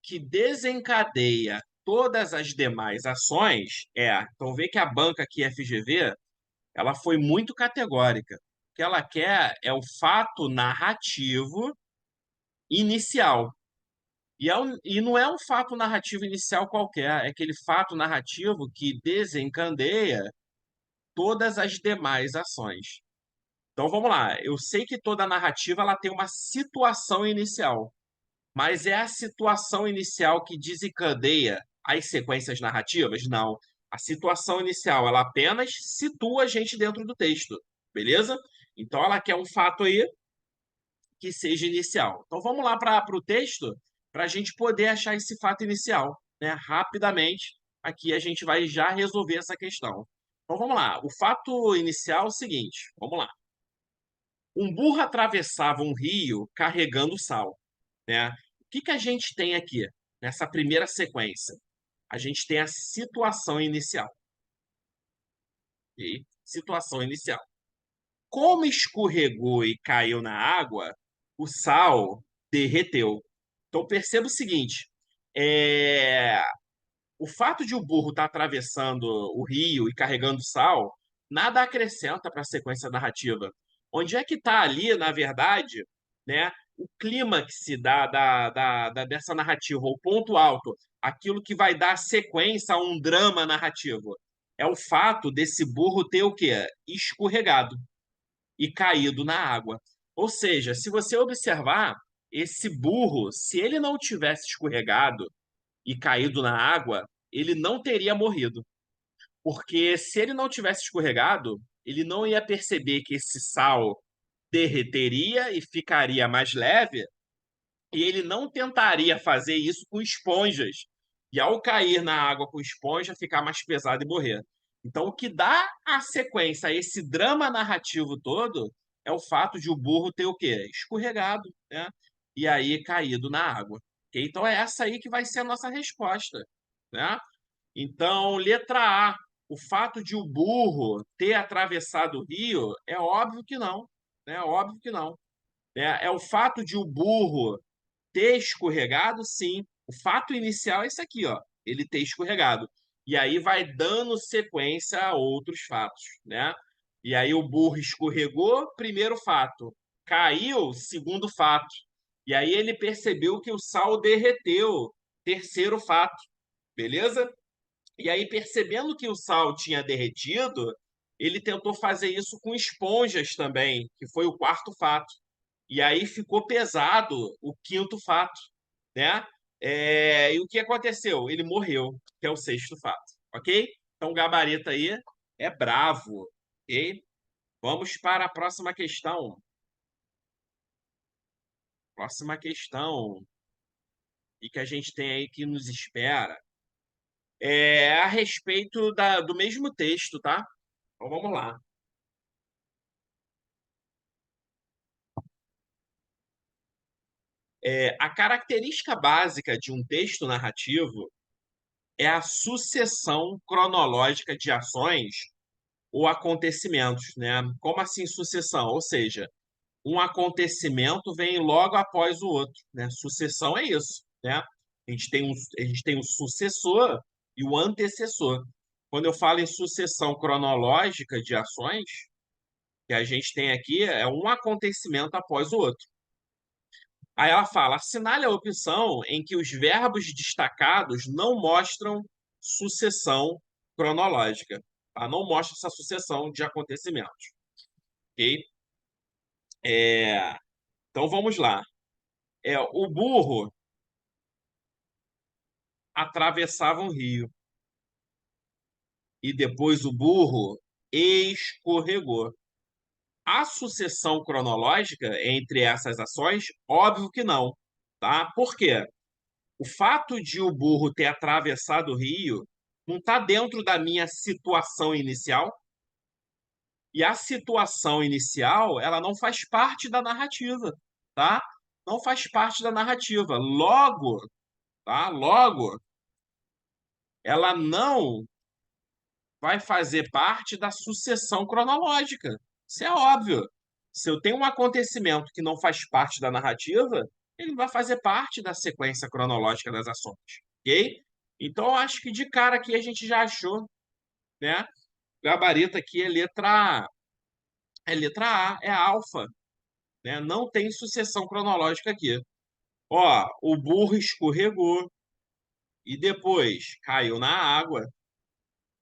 [SPEAKER 1] que desencadeia todas as demais ações é. Então, vê que a banca aqui, FGV, ela foi muito categórica. O que ela quer é o fato narrativo inicial. E não é um fato narrativo inicial qualquer, é aquele fato narrativo que desencadeia todas as demais ações. Então vamos lá. Eu sei que toda narrativa ela tem uma situação inicial. Mas é a situação inicial que desencadeia as sequências narrativas? Não. A situação inicial, ela apenas situa a gente dentro do texto, beleza? Então, ela quer um fato aí que seja inicial. Então, vamos lá para o texto para a gente poder achar esse fato inicial, né? Rapidamente, aqui a gente vai já resolver essa questão. Então, vamos lá. O fato inicial é o seguinte, vamos lá. Um burro atravessava um rio carregando sal, né? O que que a gente tem aqui nessa primeira sequência? A gente tem a situação inicial. Ok? Situação inicial. Como escorregou e caiu na água, o sal derreteu. Então perceba o seguinte: o fato de o burro estar atravessando o rio e carregando sal nada acrescenta para a sequência narrativa. Onde é que está ali, na verdade, né, o clímax dessa narrativa, o ponto alto, aquilo que vai dar sequência a um drama narrativo? É o fato desse burro ter o quê? Escorregado e caído na água. Ou seja, se você observar, esse burro, se ele não tivesse escorregado e caído na água, ele não teria morrido. Porque se ele não tivesse escorregado, ele não ia perceber que esse sal derreteria e ficaria mais leve, e ele não tentaria fazer isso com esponjas. E ao cair na água com esponja, ficar mais pesado e morrer. Então, o que dá a sequência a esse drama narrativo todo é o fato de o burro ter o quê? Escorregado, né? E aí caído na água. Ok? Então, é essa aí que vai ser a nossa resposta, né? Então, letra A, o fato de o burro ter atravessado o rio, é óbvio que não, né? Óbvio que não. É o fato de o burro ter escorregado, sim. O fato inicial é esse aqui, ó, ele ter escorregado. E aí vai dando sequência a outros fatos, né? E aí o burro escorregou, primeiro fato. Caiu, segundo fato. E aí ele percebeu que o sal derreteu, terceiro fato. Beleza? E aí, percebendo que o sal tinha derretido, ele tentou fazer isso com esponjas também, que foi o quarto fato. E aí ficou pesado o quinto fato, né? E o que aconteceu? Ele morreu, que é o sexto fato, ok? Então, o gabarito aí é bravo, ok? Vamos para a próxima questão. Próxima questão. E que a gente tem aí que nos espera é a respeito do mesmo texto, tá? Então, vamos lá. A característica básica de um texto narrativo é a sucessão cronológica de ações ou acontecimentos, né? Como assim sucessão? Ou seja, um acontecimento vem logo após o outro, né? Sucessão é isso, né? A gente tem um sucessor e o antecessor. Quando eu falo em sucessão cronológica de ações, que a gente tem aqui é um acontecimento após o outro. Aí ela fala: assinale a opção em que os verbos destacados não mostram sucessão cronológica. Tá? Não mostra essa sucessão de acontecimentos. Ok? É, então vamos lá. O burro atravessava um rio e depois o burro escorregou. A sucessão cronológica entre essas ações? Óbvio que não. Tá? Por quê? O fato de o burro ter atravessado o rio não está dentro da minha situação inicial. E a situação inicial, ela não faz parte da narrativa, tá? Não faz parte da narrativa. Logo, tá? Logo, ela não vai fazer parte da sucessão cronológica. Isso é óbvio. Se eu tenho um acontecimento que não faz parte da narrativa, ele vai fazer parte da sequência cronológica das ações, ok? Então, eu acho que de cara aqui a gente já achou, né? O gabarito aqui é letra A. É letra A, é alfa, né? Não tem sucessão cronológica aqui. Ó, o burro escorregou e depois caiu na água.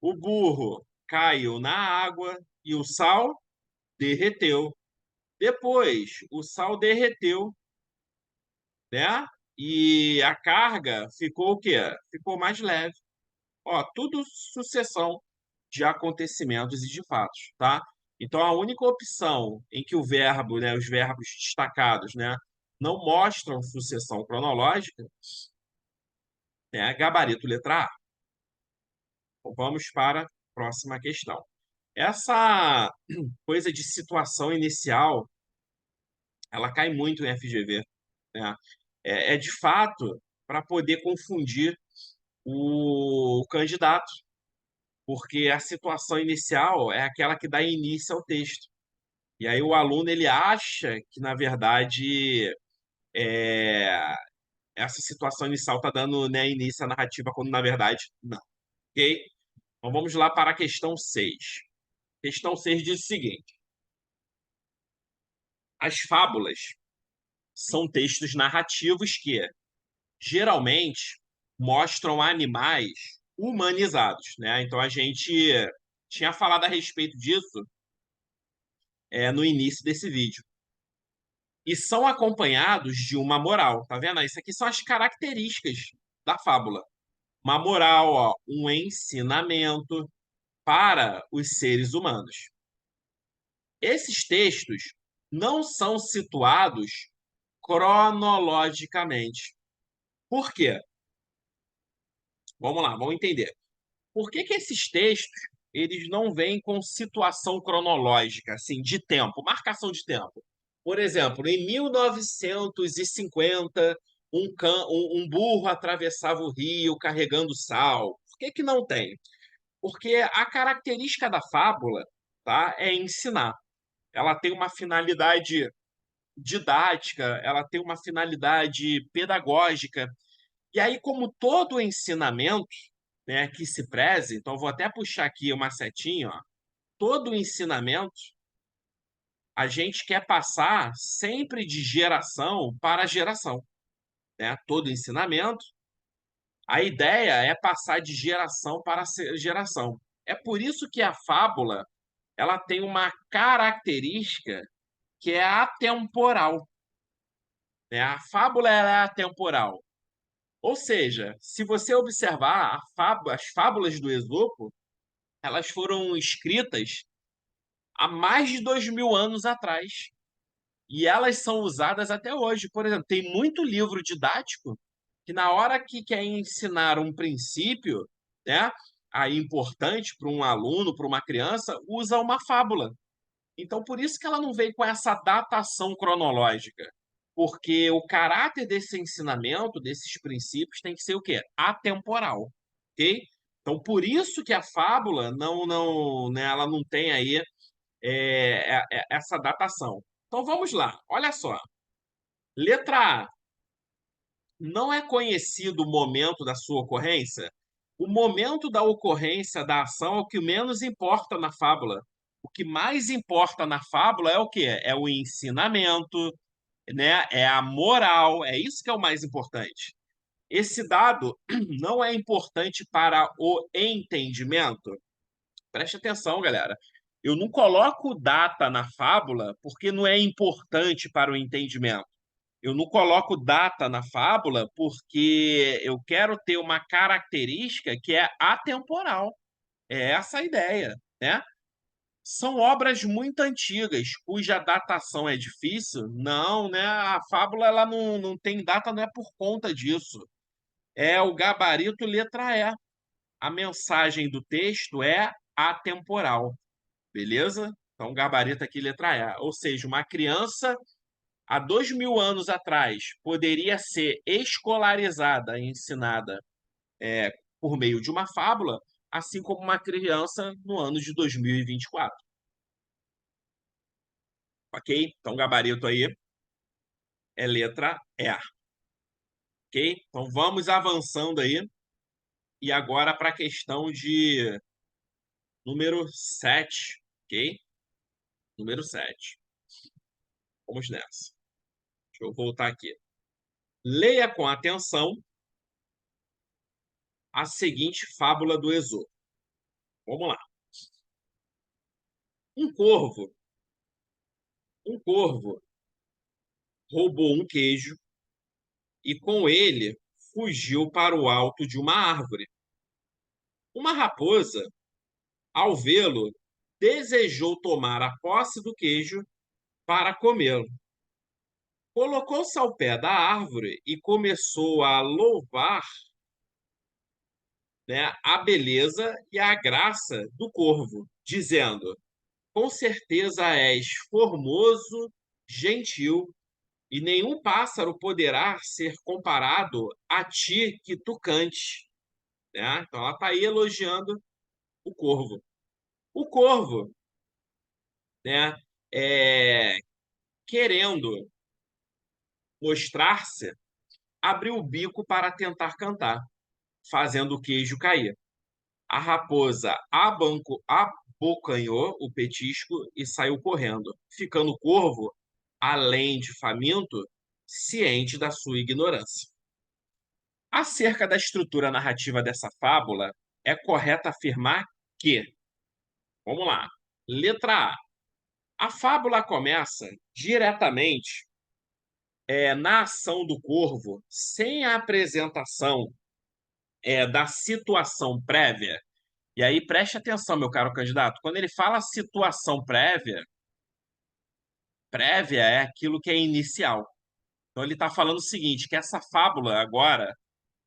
[SPEAKER 1] O burro caiu na água e o sal derreteu. Depois, o sal derreteu, né? E a carga ficou o quê? Ficou mais leve. Ó, tudo sucessão de acontecimentos e de fatos, tá? Então, a única opção em que o verbo, né, os verbos destacados, né, não mostram sucessão cronológica é gabarito letra A. Então, vamos para a próxima questão. Essa coisa de situação inicial, ela cai muito em FGV, né? É de fato para poder confundir o candidato, porque a situação inicial é aquela que dá início ao texto. E aí o aluno ele acha que, na verdade, é, essa situação inicial está dando, né, início à narrativa, quando na verdade não. Ok? Então vamos lá para a questão 6. Questão 6 diz o seguinte: as fábulas são textos narrativos que geralmente mostram animais humanizados, né? Então a gente tinha falado a respeito disso no início desse vídeo. E são acompanhados de uma moral, tá vendo? Isso aqui são as características da fábula. Uma moral, ó, um ensinamento para os seres humanos. Esses textos não são situados cronologicamente. Por quê? Vamos lá, vamos entender. Por que que esses textos eles não vêm com situação cronológica, assim, de tempo, marcação de tempo? Por exemplo, em 1950, um burro atravessava o rio carregando sal. Por que que não tem? Porque a característica da fábula, tá, é ensinar. Ela tem uma finalidade didática, ela tem uma finalidade pedagógica. E aí, como todo ensinamento, né, que se preze, então eu vou até puxar aqui uma setinha, ó. Todo ensinamento a gente quer passar sempre de geração para geração, né? Todo ensinamento, a ideia é passar de geração para geração. É por isso que a fábula, ela tem uma característica que é atemporal, né? A fábula ela é atemporal. Ou seja, se você observar as fábulas do Esopo, elas foram escritas há mais de 2.000 anos atrás. E elas são usadas até hoje. Por exemplo, tem muito livro didático que na hora que quer ensinar um princípio, né, aí importante para um aluno, para uma criança, usa uma fábula. Então, por isso que ela não vem com essa datação cronológica. Porque o caráter desse ensinamento, desses princípios, tem que ser o quê? Atemporal. Ok? Então, por isso que a fábula não, né, ela não tem aí essa datação. Então vamos lá, olha só. Letra A. Não é conhecido o momento da sua ocorrência? O momento da ocorrência da ação é o que menos importa na fábula. O que mais importa na fábula é o quê? É o ensinamento, né? É a moral, é isso que é o mais importante. Esse dado não é importante para o entendimento. Preste atenção, galera. Eu não coloco data na fábula porque não é importante para o entendimento. Eu não coloco data na fábula porque eu quero ter uma característica que é atemporal. É essa a ideia, né? São obras muito antigas, cuja datação é difícil? Não, né? A fábula ela não tem data, não é por conta disso. É o gabarito letra E. A mensagem do texto é atemporal. Beleza? Então, gabarito aqui, letra E. Ou seja, uma criança há 2.000 anos atrás poderia ser escolarizada e ensinada por meio de uma fábula, assim como uma criança no ano de 2024. Ok? Então, gabarito aí é letra E. Ok? Então, vamos avançando aí. E agora para a questão de número 7. Ok? Número 7. Vamos nessa. Deixa eu voltar aqui. Leia com atenção a seguinte fábula do Esopo. Vamos lá. Um corvo, um corvo roubou um queijo e com ele fugiu para o alto de uma árvore. Uma raposa, ao vê-lo, desejou tomar a posse do queijo para comê-lo. Colocou-se ao pé da árvore e começou a louvar, né, a beleza e a graça do corvo, dizendo: com certeza és formoso, gentil, e nenhum pássaro poderá ser comparado a ti que tu cante. Né? Então ela está aí elogiando o corvo. O corvo, né, é, querendo mostrar-se, abriu o bico para tentar cantar, fazendo o queijo cair. A raposa abocanhou o petisco e saiu correndo, ficando o corvo, além de faminto, ciente da sua ignorância. Acerca da estrutura narrativa dessa fábula, é correto afirmar que, vamos lá, letra A. A fábula começa diretamente na ação do corvo, sem a apresentação da situação prévia. E aí preste atenção, meu caro candidato, quando ele fala situação prévia, prévia é aquilo que é inicial. Então ele está falando o seguinte, que essa fábula agora,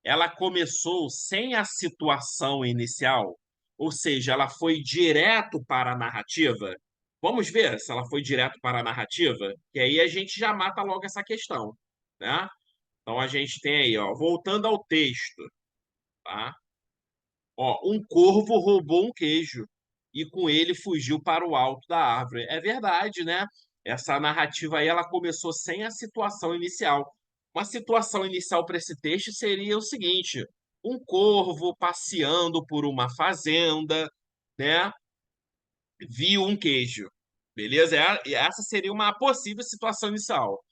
[SPEAKER 1] ela começou sem a situação inicial, ou seja, ela foi direto para a narrativa. Vamos ver se ela foi direto para a narrativa, que aí a gente já mata logo essa questão, né? Então a gente tem aí, ó, voltando ao texto, tá? Ó, um corvo roubou um queijo e com ele fugiu para o alto da árvore. É verdade, né? Essa narrativa aí ela começou sem a situação inicial. Uma situação inicial para esse texto seria o seguinte: um corvo passeando por uma fazenda, né? Viu um queijo. Beleza? Essa seria uma possível situação inicial.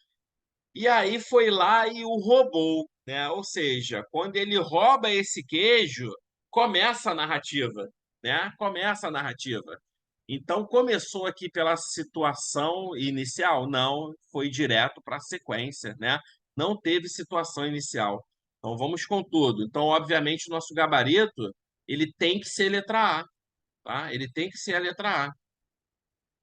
[SPEAKER 1] E aí foi lá e o roubou, né? Ou seja, quando ele rouba esse queijo, começa a narrativa, né? Começa a narrativa. Então começou aqui pela situação inicial? Não, foi direto para a sequência, né? Não teve situação inicial. Então vamos com tudo. Então, obviamente, o nosso gabarito, ele tem que ser letra A, tá? Ele tem que ser a letra A.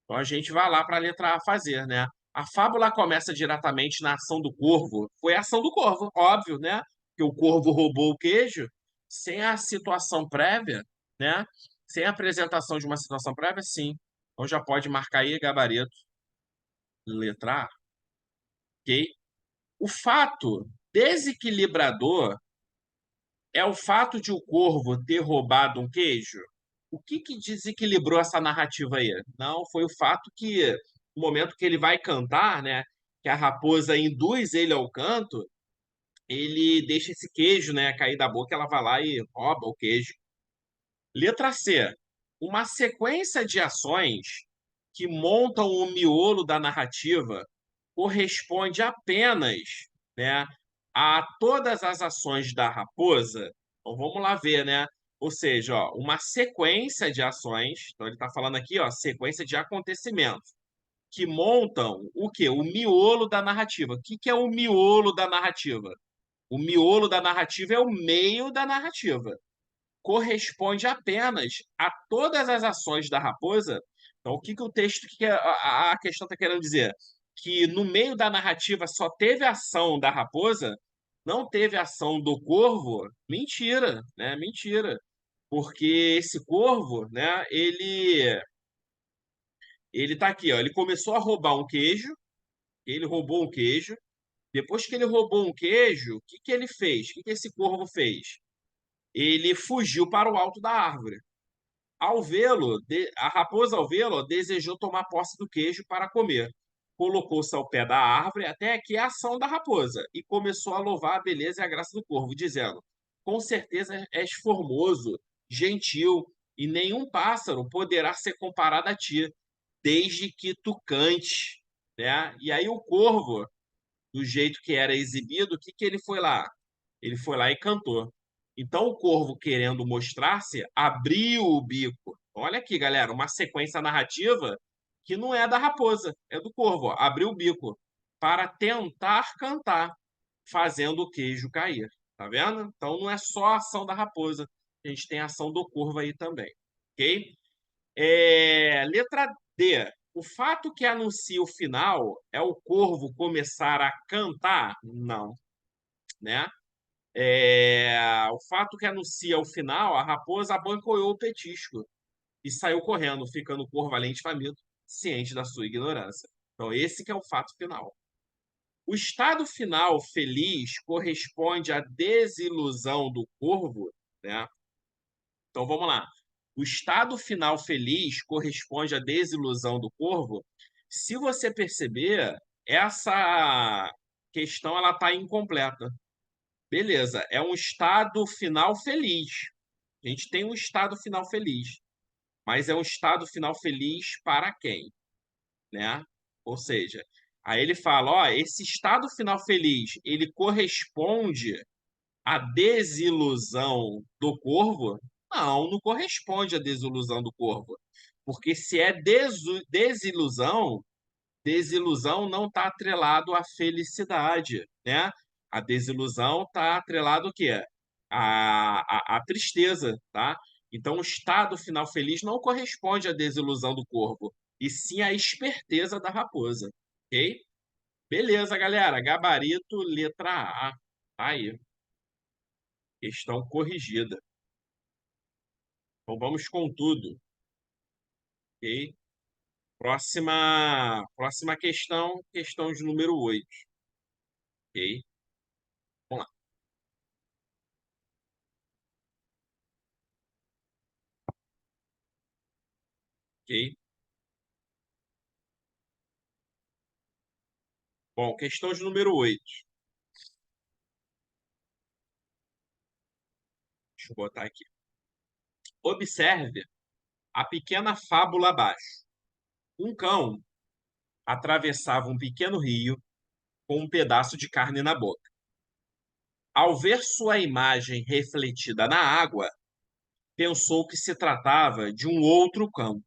[SPEAKER 1] Então a gente vai lá para a letra A fazer, né? A fábula começa diretamente na ação do corvo. Foi a ação do corvo, óbvio, né? Que o corvo roubou o queijo sem a situação prévia, né? Sem a apresentação de uma situação prévia, sim. Então já pode marcar aí gabarito, letra A, ok? O fato desequilibrador é o fato de o corvo ter roubado um queijo? O que desequilibrou essa narrativa aí? Não, foi o fato que, no momento que ele vai cantar, né, que a raposa induz ele ao canto, ele deixa esse queijo, né, cair da boca, ela vai lá e rouba o queijo. Letra C. Uma sequência de ações que montam o miolo da narrativa corresponde apenas, né, a todas as ações da raposa. Então vamos lá ver, né? Ou seja, ó, uma sequência de ações. Então ele está falando aqui, ó, sequência de acontecimentos que montam o quê? O miolo da narrativa. O que que é o miolo da narrativa? O miolo da narrativa é o meio da narrativa, corresponde apenas a todas as ações da raposa. Então, o que, que o texto, que a questão está querendo dizer? Que no meio da narrativa só teve ação da raposa, não teve ação do corvo? Mentira, né? Mentira. Porque esse corvo, né, ele tá aqui, ó, ele começou a roubar um queijo, ele roubou um queijo. Depois que ele roubou um queijo, o que que ele fez? O que que esse corvo fez? Ele fugiu para o alto da árvore. Ao vê-lo, a raposa, ao vê-lo, desejou tomar posse do queijo para comer. Colocou-se ao pé da árvore até aqui a ação da raposa e começou a louvar a beleza e a graça do corvo, dizendo: com certeza és formoso, gentil, e nenhum pássaro poderá ser comparado a ti, desde que tu cante. Né? E aí o corvo, do jeito que era exibido, o que, que ele foi lá? Ele foi lá e cantou. Então o corvo, querendo mostrar-se, abriu o bico. Olha aqui, galera, uma sequência narrativa que não é da raposa, é do corvo. Ó. Abriu o bico para tentar cantar, fazendo o queijo cair. Tá vendo? Então não é só a ação da raposa, a gente tem a ação do corvo aí também. Ok? Letra D. O fato que anuncia o final é o corvo começar a cantar? Não, né? O fato que anuncia o final, a raposa abancoiou o petisco e saiu correndo, ficando corvalente e faminto, ciente da sua ignorância. Então, esse que é o fato final. O estado final feliz corresponde à desilusão do corvo, né? Então, vamos lá. O estado final feliz corresponde à desilusão do corvo. Se você perceber, essa questão ela está incompleta. Beleza, é um estado final feliz. A gente tem um estado final feliz. mas é um estado final feliz para quem, né? Ou seja, aí ele fala, ó, esse estado final feliz, ele corresponde à desilusão do corvo? Não, não corresponde à desilusão do corvo. Porque se é desilusão, desilusão não está atrelado à felicidade, né? A desilusão está atrelado o quê? A tristeza, tá? Então, o estado final feliz não corresponde à desilusão do corvo, e sim à esperteza da raposa, ok? Beleza, galera. Gabarito, letra A. Tá aí. Questão corrigida. Então, vamos com tudo, ok? Próxima questão, questão de número 8, ok? Vamos lá, ok? Bom, questão de número 8. Deixa eu botar aqui. Observe a pequena fábula abaixo. Um cão atravessava um pequeno rio com um pedaço de carne na boca. Ao ver sua imagem refletida na água, pensou que se tratava de um outro cão,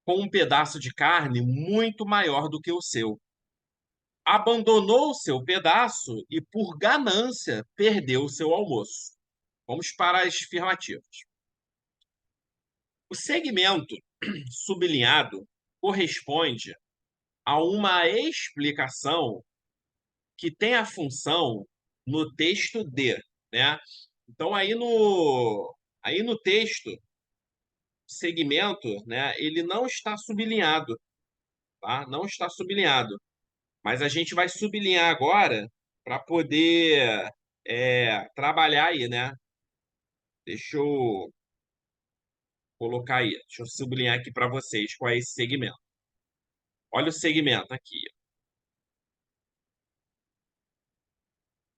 [SPEAKER 1] com um pedaço de carne muito maior do que o seu. Abandonou seu pedaço e, por ganância, perdeu seu almoço. Vamos para as afirmativas. O segmento sublinhado corresponde a uma explicação que tem a função no texto de, né? Então aí no texto, segmento, né, ele não está sublinhado, tá? Não está sublinhado, mas a gente vai sublinhar agora para poder trabalhar aí, né? Deixa eu colocar aí, deixa eu sublinhar aqui para vocês qual é esse segmento. Olha o segmento aqui,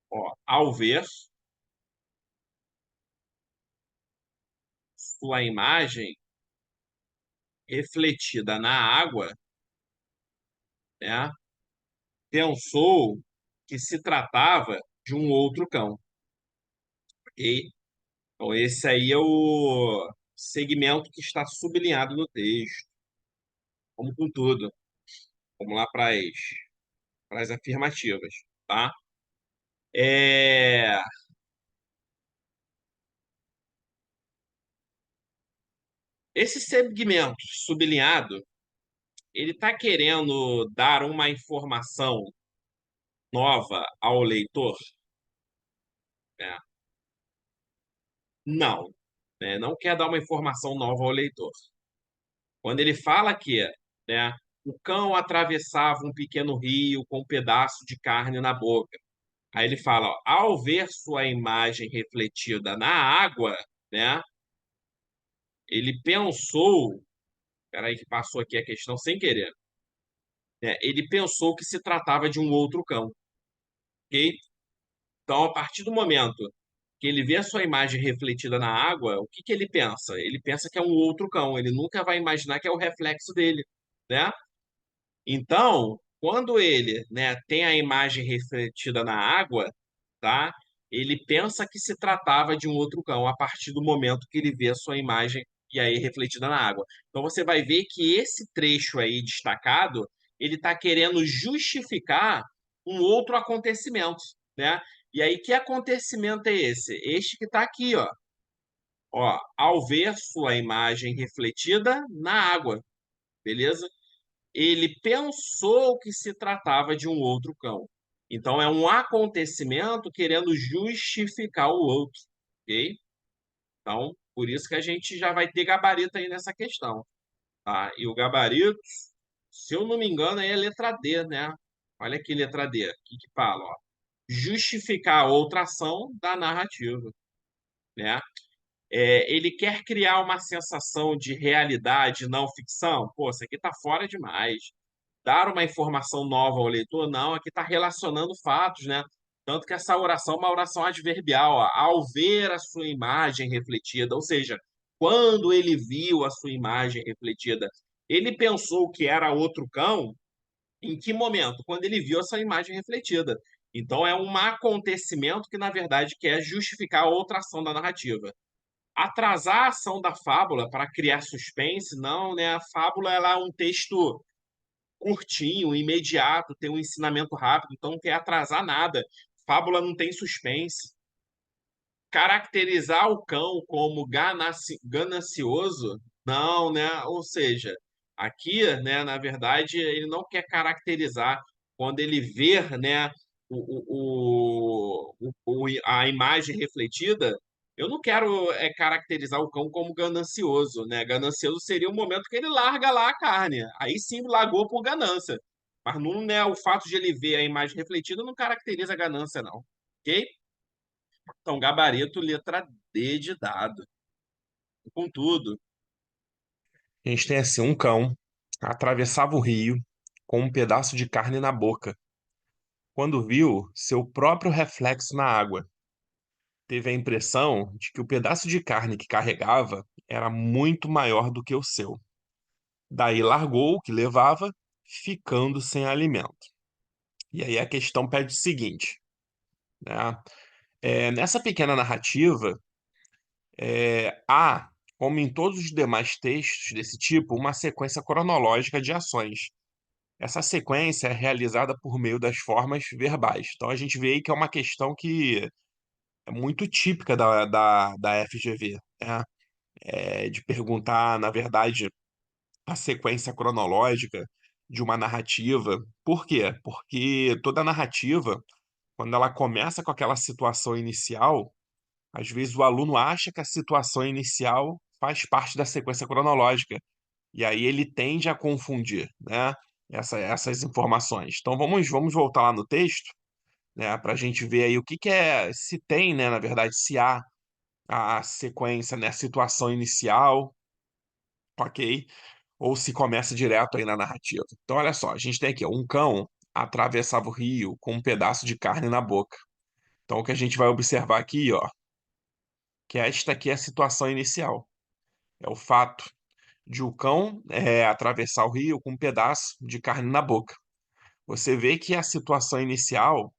[SPEAKER 1] ó. Ao ver sua imagem refletida na água, né, pensou que se tratava de um outro cão. Ok? Então, esse aí é o segmento que está sublinhado no texto. Vamos com tudo. Vamos lá para as afirmativas, tá? É, Esse segmento sublinhado, ele está querendo dar uma informação nova ao leitor? Né? Não, né? Não quer dar uma informação nova ao leitor. Quando ele fala que, né, o cão atravessava um pequeno rio com um pedaço de carne na boca. Aí ele fala, ó, ao ver sua imagem refletida na água, né, ele pensou, peraí que passou aqui a questão sem querer, né, ele pensou que se tratava de um outro cão, ok? Então, a partir do momento que ele vê a sua imagem refletida na água, o que que ele pensa? Ele pensa que é um outro cão, ele nunca vai imaginar que é o reflexo dele, né? Então, quando ele, né, tem a imagem refletida na água, tá? Ele pensa que se tratava de um outro cão a partir do momento que ele vê a sua imagem e aí refletida na água. Então você vai ver que esse trecho aí destacado, ele está querendo justificar um outro acontecimento, né? E aí que acontecimento é esse? Este que está aqui, ó. Ó, ao ver sua imagem refletida na água, beleza? Ele pensou que se tratava de um outro cão. Então, é um acontecimento querendo justificar o outro, ok? Então, por isso que a gente já vai ter gabarito aí nessa questão, tá? E o gabarito, se eu não me engano, aí é letra D, né? Olha aqui, letra D. O que que fala, ó? Justificar outra ação da narrativa, né? Ele quer criar uma sensação de realidade, não ficção. Pô, isso aqui tá fora demais. Dar uma informação nova ao leitor, não, aqui está relacionando fatos, né? Tanto que essa oração é uma oração adverbial, ó, ao ver a sua imagem refletida, ou seja, quando ele viu a sua imagem refletida, ele pensou que era outro cão? Em que momento? Quando ele viu essa imagem refletida. Então é um acontecimento que, na verdade, quer justificar outra ação da narrativa. Atrasar a ação da fábula para criar suspense, não, né? A fábula ela é um texto curtinho, imediato, tem um ensinamento rápido, então não quer atrasar nada. Fábula não tem suspense. Caracterizar o cão como ganancioso, não, né? Ou seja, aqui, né, na verdade, ele não quer caracterizar quando ele vê, né, a imagem refletida. Eu não quero caracterizar o cão como ganancioso, né? Ganancioso seria o momento que ele larga lá a carne. Aí sim largou por ganância. Mas não, né, o fato de ele ver a imagem refletida não caracteriza a ganância, não. Ok? Então, gabarito, letra D de dado. Com tudo.
[SPEAKER 2] A gente tem assim, um cão atravessava o rio com um pedaço de carne na boca, quando viu seu próprio reflexo na água. Teve a impressão de que o pedaço de carne que carregava era muito maior do que o seu. Daí largou o que levava, ficando sem alimento. E aí a questão pede o seguinte, né? Nessa pequena narrativa, há, como em todos os demais textos desse tipo, uma sequência cronológica de ações. Essa sequência é realizada por meio das formas verbais. Então a gente vê aí que é uma questão que é muito típica da FGV, né? De perguntar, na verdade, a sequência cronológica de uma narrativa. Por quê? Porque toda narrativa, quando ela começa com aquela situação inicial, às vezes o aluno acha que a situação inicial faz parte da sequência cronológica. E aí ele tende a confundir, né, essas informações. Então vamos voltar lá no texto, né, para a gente ver aí o que é, se tem, né, na verdade, se há a sequência, né, a situação inicial, ok? Ou se começa direto aí na narrativa. Então, olha só, a gente tem aqui ó, um cão atravessava o rio com um pedaço de carne na boca. Então, o que a gente vai observar aqui, ó, que esta aqui é a situação inicial. É o fato de o cão atravessar o rio com um pedaço de carne na boca. Você vê que a situação inicial,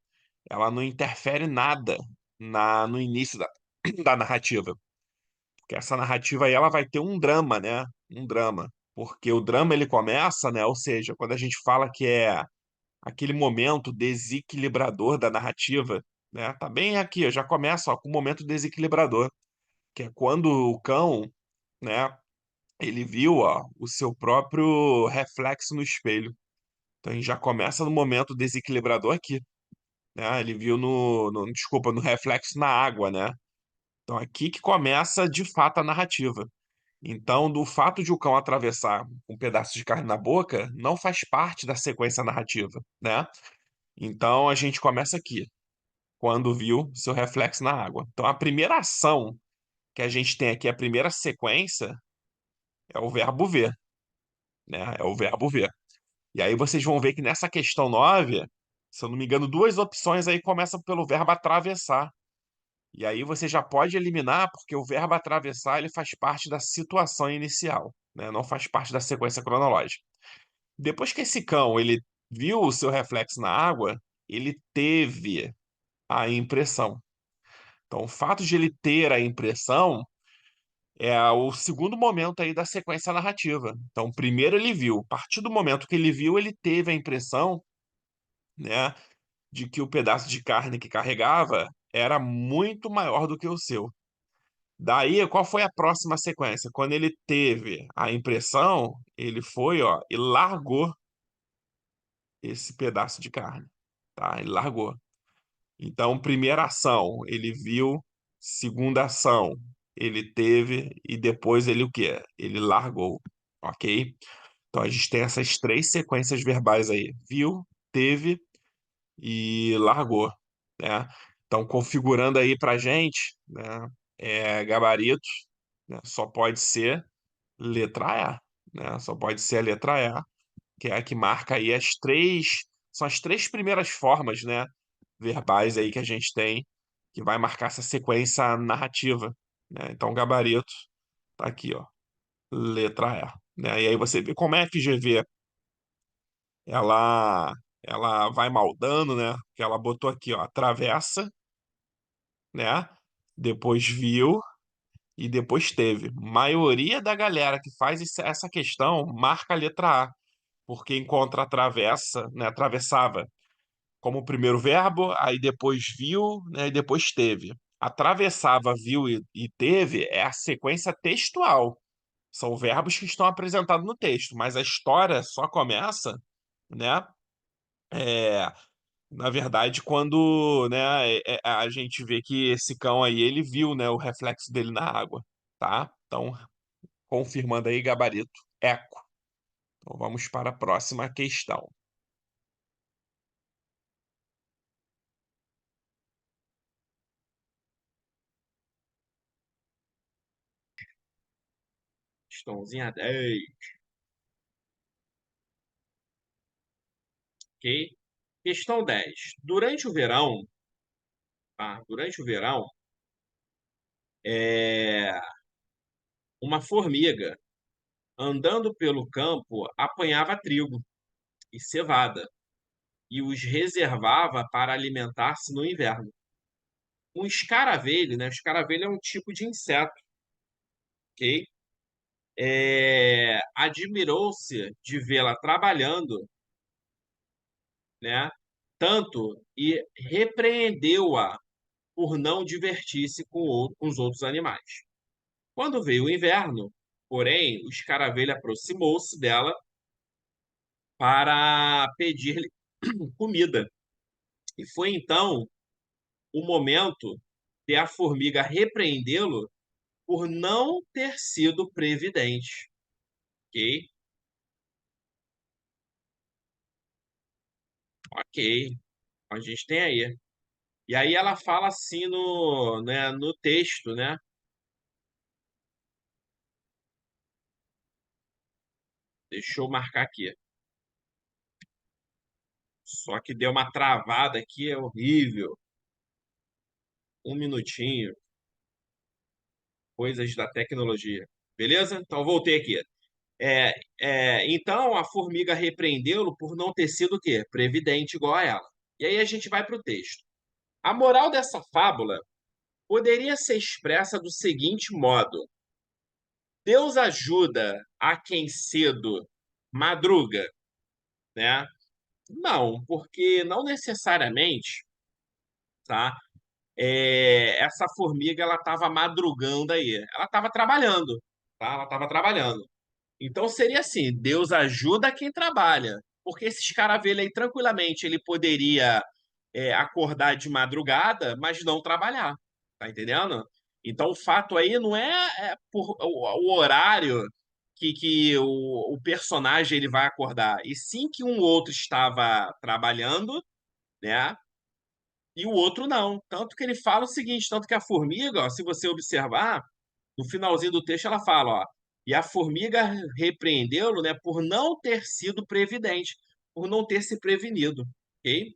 [SPEAKER 2] ela não interfere nada no início da narrativa. Porque essa narrativa aí, ela vai ter um drama, né? Um drama. Porque o drama, ele começa, né? Ou seja, quando a gente fala que é aquele momento desequilibrador da narrativa, né? Tá bem aqui, ó, já começa, ó, com o momento desequilibrador, que é quando o cão, né? Ele viu, ó, o seu próprio reflexo no espelho. Então, a gente já começa no momento desequilibrador aqui, né? Ele viu desculpa, no reflexo na água, né? Então, aqui que começa, de fato, a narrativa. Então, do fato de o cão atravessar um pedaço de carne na boca, não faz parte da sequência narrativa, né? Então, a gente começa aqui, quando viu seu reflexo na água. Então, a primeira ação que a gente tem aqui, a primeira sequência, é o verbo ver, né? É o verbo ver. E aí vocês vão ver que nessa questão 9, se eu não me engano, duas opções aí começam pelo verbo atravessar. E aí você já pode eliminar, porque o verbo atravessar ele faz parte da situação inicial, né? Não faz parte da sequência cronológica. Depois que esse cão ele viu o seu reflexo na água, ele teve a impressão. Então, o fato de ele ter a impressão é o segundo momento aí da sequência narrativa. Então, primeiro ele viu. A partir do momento que ele viu, ele teve a impressão, né, de que o pedaço de carne que carregava era muito maior do que o seu. Daí, qual foi a próxima sequência? Quando ele teve a impressão, ele foi, ó, e largou esse pedaço de carne, tá? Ele largou. Então, primeira ação, ele viu, segunda ação, ele teve e depois ele o quê? Ele largou, ok? Então a gente tem essas três sequências verbais aí: viu, teve e largou, né? Então, configurando aí pra gente, né, gabaritos, né, só pode ser letra E, né? Só pode ser a letra E, que é a que marca aí são as três primeiras formas, né, verbais aí que a gente tem, que vai marcar essa sequência narrativa, né? Então, gabarito Tá aqui, ó. Letra E. Né? E aí você vê como a FGV ela, ela vai maldando, né? Que ela botou aqui, ó, travessa, né? Depois viu e depois teve. Maioria da galera que faz essa questão marca a letra A, porque encontra a travessa, né? Atravessava como o primeiro verbo, aí depois viu, né? E depois teve. Atravessava, viu e teve é a sequência textual. São verbos que estão apresentados no texto, mas a história só começa, né? É, na verdade, quando, né, a gente vê que esse cão aí, ele viu, né, o reflexo dele na água, tá? Então, confirmando aí, gabarito, eco. Então, vamos para a próxima questão.
[SPEAKER 1] Questãozinha 10, ok? Questão 10. Durante o verão, tá? Durante o verão, é, uma formiga andando pelo campo apanhava trigo e cevada e os reservava para alimentar-se no inverno. Um escaravelho, né? O escaravelho é um tipo de inseto, ok? Admirou-se de vê-la trabalhando, né? Tanto e repreendeu-a por não divertir-se com os outros animais. Quando veio o inverno, porém, o escaravelho aproximou-se dela para pedir-lhe comida. E foi então o momento de a formiga repreendê-lo por não ter sido previdente. Ok? Ok. A gente tem aí. E aí ela fala assim no texto, né? Deixa eu marcar aqui. Só que deu uma travada aqui, é horrível. Um minutinho. Coisas da tecnologia. Beleza? Então voltei aqui. Então a formiga repreendeu-lo por não ter sido o quê? Previdente igual a ela. E aí a gente vai para o texto. A moral dessa fábula poderia ser expressa do seguinte modo: Deus ajuda a quem cedo madruga, né? Não, porque não necessariamente, tá? Essa formiga ela estava madrugando aí, ela estava trabalhando, tá? Ela estava trabalhando. Então seria assim: Deus ajuda quem trabalha, porque esse escaravelho aí tranquilamente ele poderia acordar de madrugada, mas não trabalhar, tá entendendo? Então o fato aí não é por o horário que o personagem ele vai acordar, e sim que um outro estava trabalhando, né? E o outro não. Tanto que ele fala o seguinte, tanto que a formiga, ó, se você observar, no finalzinho do texto ela fala, ó, e a formiga repreendeu-lo, né, por não ter sido previdente, por não ter se prevenido, ok?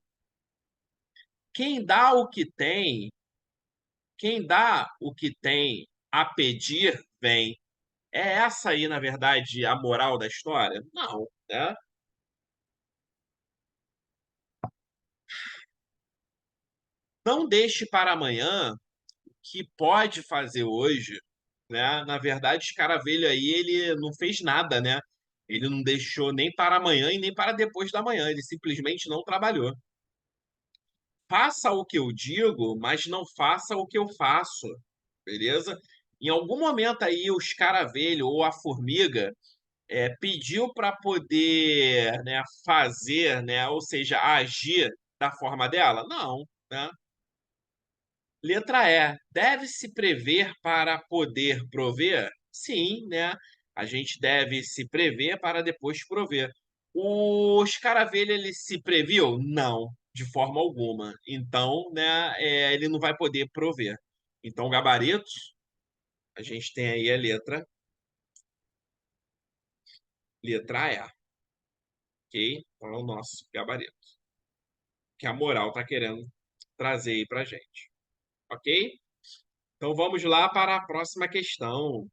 [SPEAKER 1] Quem dá o que tem, quem dá o que tem a pedir, vem. É essa aí, na verdade, a moral da história? Não, né? Não deixe para amanhã o que pode fazer hoje, né? Na verdade, Escaravelho aí, ele não fez nada, né? Ele não deixou nem para amanhã e nem para depois da manhã, ele simplesmente não trabalhou. Faça o que eu digo, mas não faça o que eu faço, beleza? Em algum momento aí, o escaravelho ou a formiga pediu para poder, né, fazer, né, ou seja, agir da forma dela? Não, né? Letra E. Deve-se prever para poder prover? Sim, né? A gente deve se prever para depois prover. O escaravelho, ele se previu? Não, de forma alguma. Então, né, ele não vai poder prover. Então, gabarito, a gente tem aí a letra E, ok? Então, é o nosso gabarito, que a moral está querendo trazer aí para gente, ok? Então, vamos lá para a próxima questão.